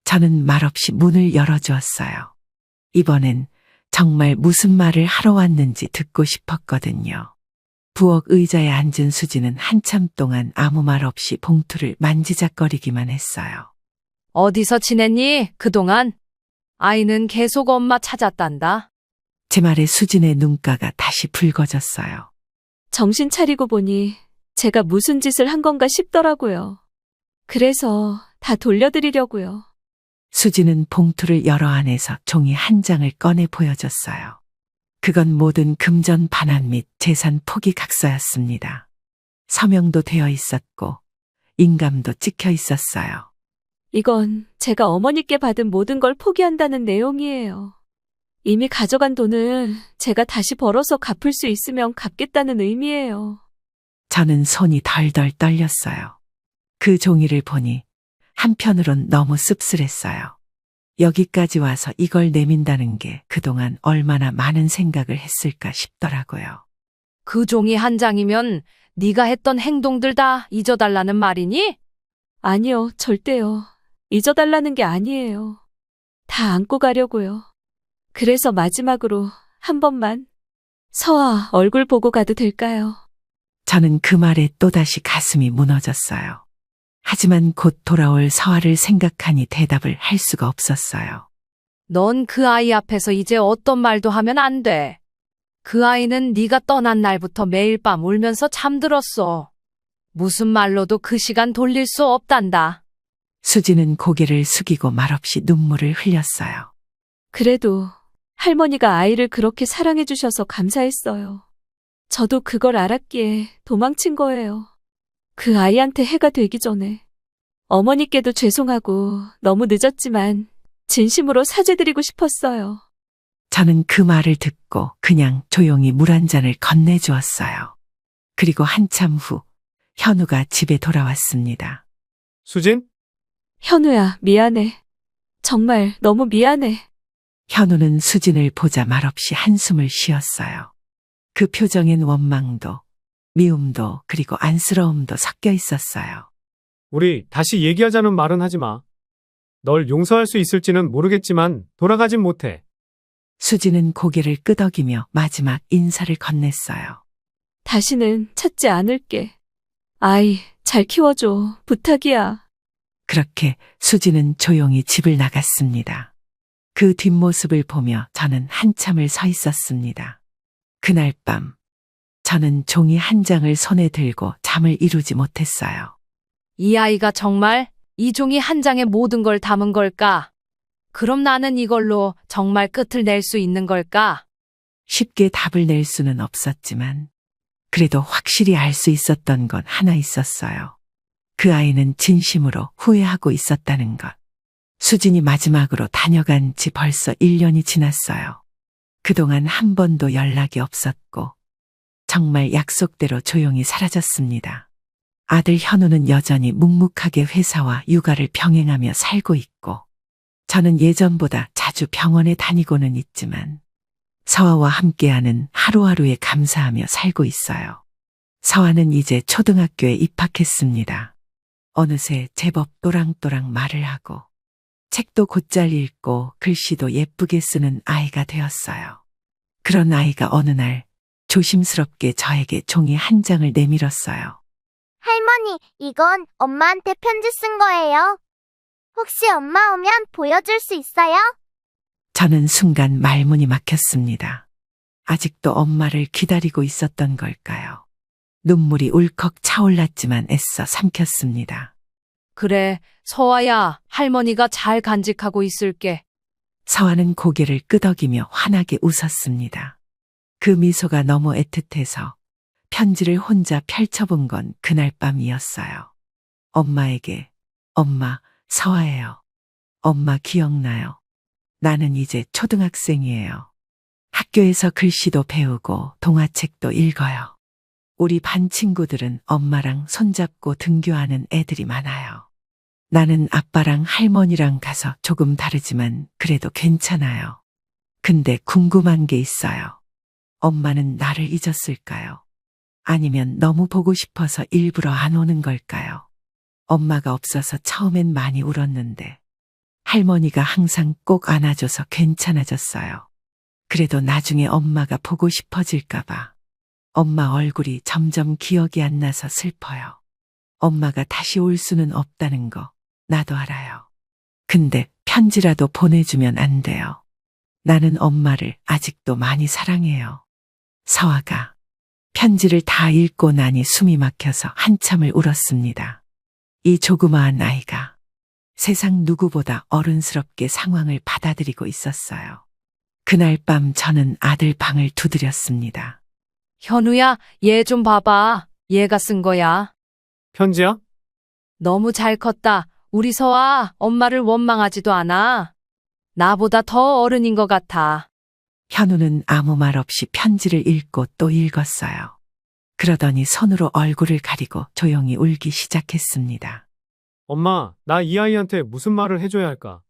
Speaker 4: 저는 말없이 문을 열어주었어요. 이번엔 정말 무슨 말을 하러 왔는지 듣고 싶었거든요. 부엌 의자에 앉은 수지는 한참 동안 아무 말 없이 봉투를 만지작거리기만 했어요.
Speaker 7: 어디서 지냈니? 그동안? 아이는 계속 엄마 찾았단다.
Speaker 4: 제 말에 수진의 눈가가 다시 붉어졌어요.
Speaker 9: 정신 차리고 보니 제가 무슨 짓을 한 건가 싶더라고요. 그래서 다 돌려드리려고요.
Speaker 4: 수지는 봉투를 열어 안에서 종이 한 장을 꺼내 보여줬어요. 그건 모든 금전 반환 및 재산 포기 각서였습니다. 서명도 되어 있었고 인감도 찍혀 있었어요.
Speaker 9: 이건 제가 어머니께 받은 모든 걸 포기한다는 내용이에요. 이미 가져간 돈은 제가 다시 벌어서 갚을 수 있으면 갚겠다는 의미예요.
Speaker 4: 저는 손이 덜덜 떨렸어요. 그 종이를 보니 한편으론 너무 씁쓸했어요. 여기까지 와서 이걸 내민다는 게 그동안 얼마나 많은 생각을 했을까 싶더라고요.
Speaker 7: 그 종이 한 장이면 네가 했던 행동들 다 잊어달라는 말이니?
Speaker 9: 아니요, 절대요. 잊어달라는 게 아니에요. 다 안고 가려고요. 그래서 마지막으로 한 번만 서아 얼굴 보고 가도 될까요?
Speaker 4: 저는 그 말에 또다시 가슴이 무너졌어요. 하지만 곧 돌아올 서아를 생각하니 대답을 할 수가 없었어요.
Speaker 7: 넌 그 아이 앞에서 이제 어떤 말도 하면 안 돼. 그 아이는 네가 떠난 날부터 매일 밤 울면서 잠들었어. 무슨 말로도 그 시간 돌릴 수 없단다.
Speaker 4: 수지는 고개를 숙이고 말없이 눈물을 흘렸어요.
Speaker 9: 그래도 할머니가 아이를 그렇게 사랑해 주셔서 감사했어요. 저도 그걸 알았기에 도망친 거예요. 그 아이한테 해가 되기 전에. 어머니께도 죄송하고 너무 늦었지만 진심으로 사죄드리고 싶었어요.
Speaker 4: 저는 그 말을 듣고 그냥 조용히 물 한 잔을 건네주었어요. 그리고 한참 후 현우가 집에 돌아왔습니다.
Speaker 8: 수진?
Speaker 9: 현우야, 미안해. 정말 너무 미안해.
Speaker 4: 현우는 수진을 보자 말없이 한숨을 쉬었어요. 그 표정엔 원망도, 미움도, 그리고 안쓰러움도 섞여 있었어요.
Speaker 8: 우리 다시 얘기하자는 말은 하지 마. 널 용서할 수 있을지는 모르겠지만 돌아가진 못해.
Speaker 4: 수지는 고개를 끄덕이며 마지막 인사를 건넸어요.
Speaker 9: 다시는 찾지 않을게. 아이, 잘 키워줘. 부탁이야.
Speaker 4: 그렇게 수지는 조용히 집을 나갔습니다. 그 뒷모습을 보며 저는 한참을 서 있었습니다. 그날 밤, 저는 종이 한 장을 손에 들고 잠을 이루지 못했어요.
Speaker 7: 이 아이가 정말 이 종이 한 장에 모든 걸 담은 걸까? 그럼 나는 이걸로 정말 끝을 낼 수 있는 걸까?
Speaker 4: 쉽게 답을 낼 수는 없었지만, 그래도 확실히 알 수 있었던 건 하나 있었어요. 그 아이는 진심으로 후회하고 있었다는 것. 수진이 마지막으로 다녀간 지 벌써 1년이 지났어요. 그동안 한 번도 연락이 없었고, 정말 약속대로 조용히 사라졌습니다. 아들 현우는 여전히 묵묵하게 회사와 육아를 병행하며 살고 있고, 저는 예전보다 자주 병원에 다니고는 있지만, 서아와 함께하는 하루하루에 감사하며 살고 있어요. 서아는 이제 초등학교에 입학했습니다. 어느새 제법 또랑또랑 말을 하고, 책도 곧잘 읽고 글씨도 예쁘게 쓰는 아이가 되었어요. 그런 아이가 어느 날 조심스럽게 저에게 종이 한 장을 내밀었어요.
Speaker 11: 할머니, 이건 엄마한테 편지 쓴 거예요. 혹시 엄마 오면 보여줄 수 있어요?
Speaker 4: 저는 순간 말문이 막혔습니다. 아직도 엄마를 기다리고 있었던 걸까요? 눈물이 울컥 차올랐지만 애써 삼켰습니다.
Speaker 7: 그래, 서아야, 할머니가 잘 간직하고 있을게.
Speaker 4: 서아는 고개를 끄덕이며 환하게 웃었습니다. 그 미소가 너무 애틋해서 편지를 혼자 펼쳐본 건 그날 밤이었어요. 엄마에게, 엄마, 서아예요. 엄마 기억나요? 나는 이제 초등학생이에요. 학교에서 글씨도 배우고 동화책도 읽어요. 우리 반 친구들은 엄마랑 손잡고 등교하는 애들이 많아요. 나는 아빠랑 할머니랑 가서 조금 다르지만 그래도 괜찮아요. 근데 궁금한 게 있어요. 엄마는 나를 잊었을까요? 아니면 너무 보고 싶어서 일부러 안 오는 걸까요? 엄마가 없어서 처음엔 많이 울었는데 할머니가 항상 꼭 안아줘서 괜찮아졌어요. 그래도 나중에 엄마가 보고 싶어질까봐 엄마 얼굴이 점점 기억이 안 나서 슬퍼요. 엄마가 다시 올 수는 없다는 거 나도 알아요. 근데 편지라도 보내주면 안 돼요. 나는 엄마를 아직도 많이 사랑해요. 서아가 편지를 다 읽고 나니 숨이 막혀서 한참을 울었습니다. 이 조그마한 아이가 세상 누구보다 어른스럽게 상황을 받아들이고 있었어요. 그날 밤 저는 아들 방을 두드렸습니다.
Speaker 7: 현우야, 얘 좀 봐봐. 얘가 쓴 거야.
Speaker 8: 편지야?
Speaker 7: 너무 잘 컸다. 우리 서아 엄마를 원망하지도 않아. 나보다 더 어른인 것 같아.
Speaker 4: 현우는 아무 말 없이 편지를 읽고 또 읽었어요. 그러더니 손으로 얼굴을 가리고 조용히 울기 시작했습니다.
Speaker 8: 엄마, 나 이 아이한테 무슨 말을 해줘야 할까?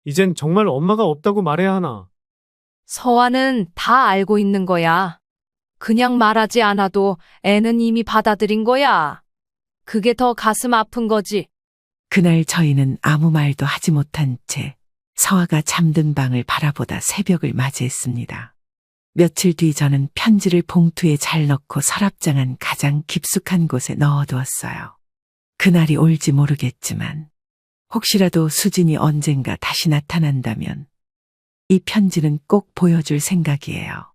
Speaker 8: 이젠 정말 엄마가 없다고 말해야 하나?
Speaker 7: 서아는 다 알고 있는 거야. 그냥 말하지 않아도 애는 이미 받아들인 거야. 그게 더 가슴 아픈 거지.
Speaker 4: 그날 저희는 아무 말도 하지 못한 채 서아가 잠든 방을 바라보다 새벽을 맞이했습니다. 며칠 뒤 저는 편지를 봉투에 잘 넣고 서랍장 가장 깊숙한 곳에 넣어두었어요. 그날이 올지 모르겠지만 혹시라도 수진이 언젠가 다시 나타난다면 이 편지는 꼭 보여줄 생각이에요.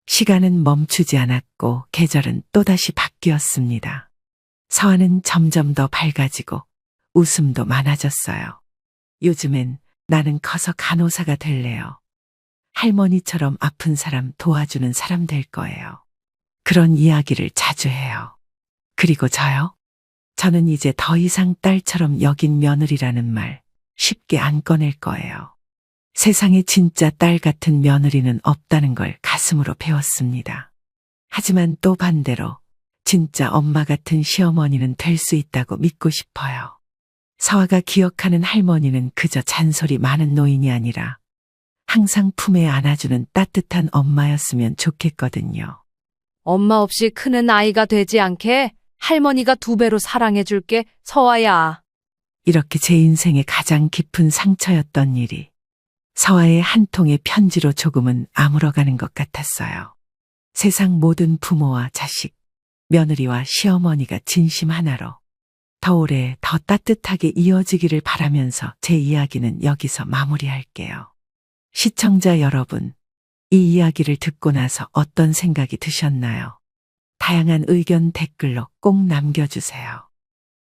Speaker 4: 시간은 멈추지 않았고 계절은 또다시 바뀌었습니다. 서아는 점점 더 밝아지고 웃음도 많아졌어요. 요즘엔 나는 커서 간호사가 될래요. 할머니처럼 아픈 사람 도와주는 사람 될 거예요. 그런 이야기를 자주 해요. 그리고 저요? 저는 이제 더 이상 딸처럼 여긴 며느리라는 말 쉽게 안 꺼낼 거예요. 세상에 진짜 딸 같은 며느리는 없다는 걸 가슴으로 배웠습니다. 하지만 또 반대로 진짜 엄마 같은 시어머니는 될 수 있다고 믿고 싶어요. 서아가 기억하는 할머니는 그저 잔소리 많은 노인이 아니라 항상 품에 안아주는 따뜻한 엄마였으면 좋겠거든요.
Speaker 7: 엄마 없이 크는 아이가 되지 않게 할머니가 2배로 사랑해줄게, 서아야.
Speaker 4: 이렇게 제 인생의 가장 깊은 상처였던 일이 서아의 한 통의 편지로 조금은 아물어가는 것 같았어요. 세상 모든 부모와 자식, 며느리와 시어머니가 진심 하나로 더 오래 더 따뜻하게 이어지기를 바라면서 제 이야기는 여기서 마무리할게요. 시청자 여러분, 이 이야기를 듣고 나서 어떤 생각이 드셨나요? 다양한 의견 댓글로 꼭 남겨주세요.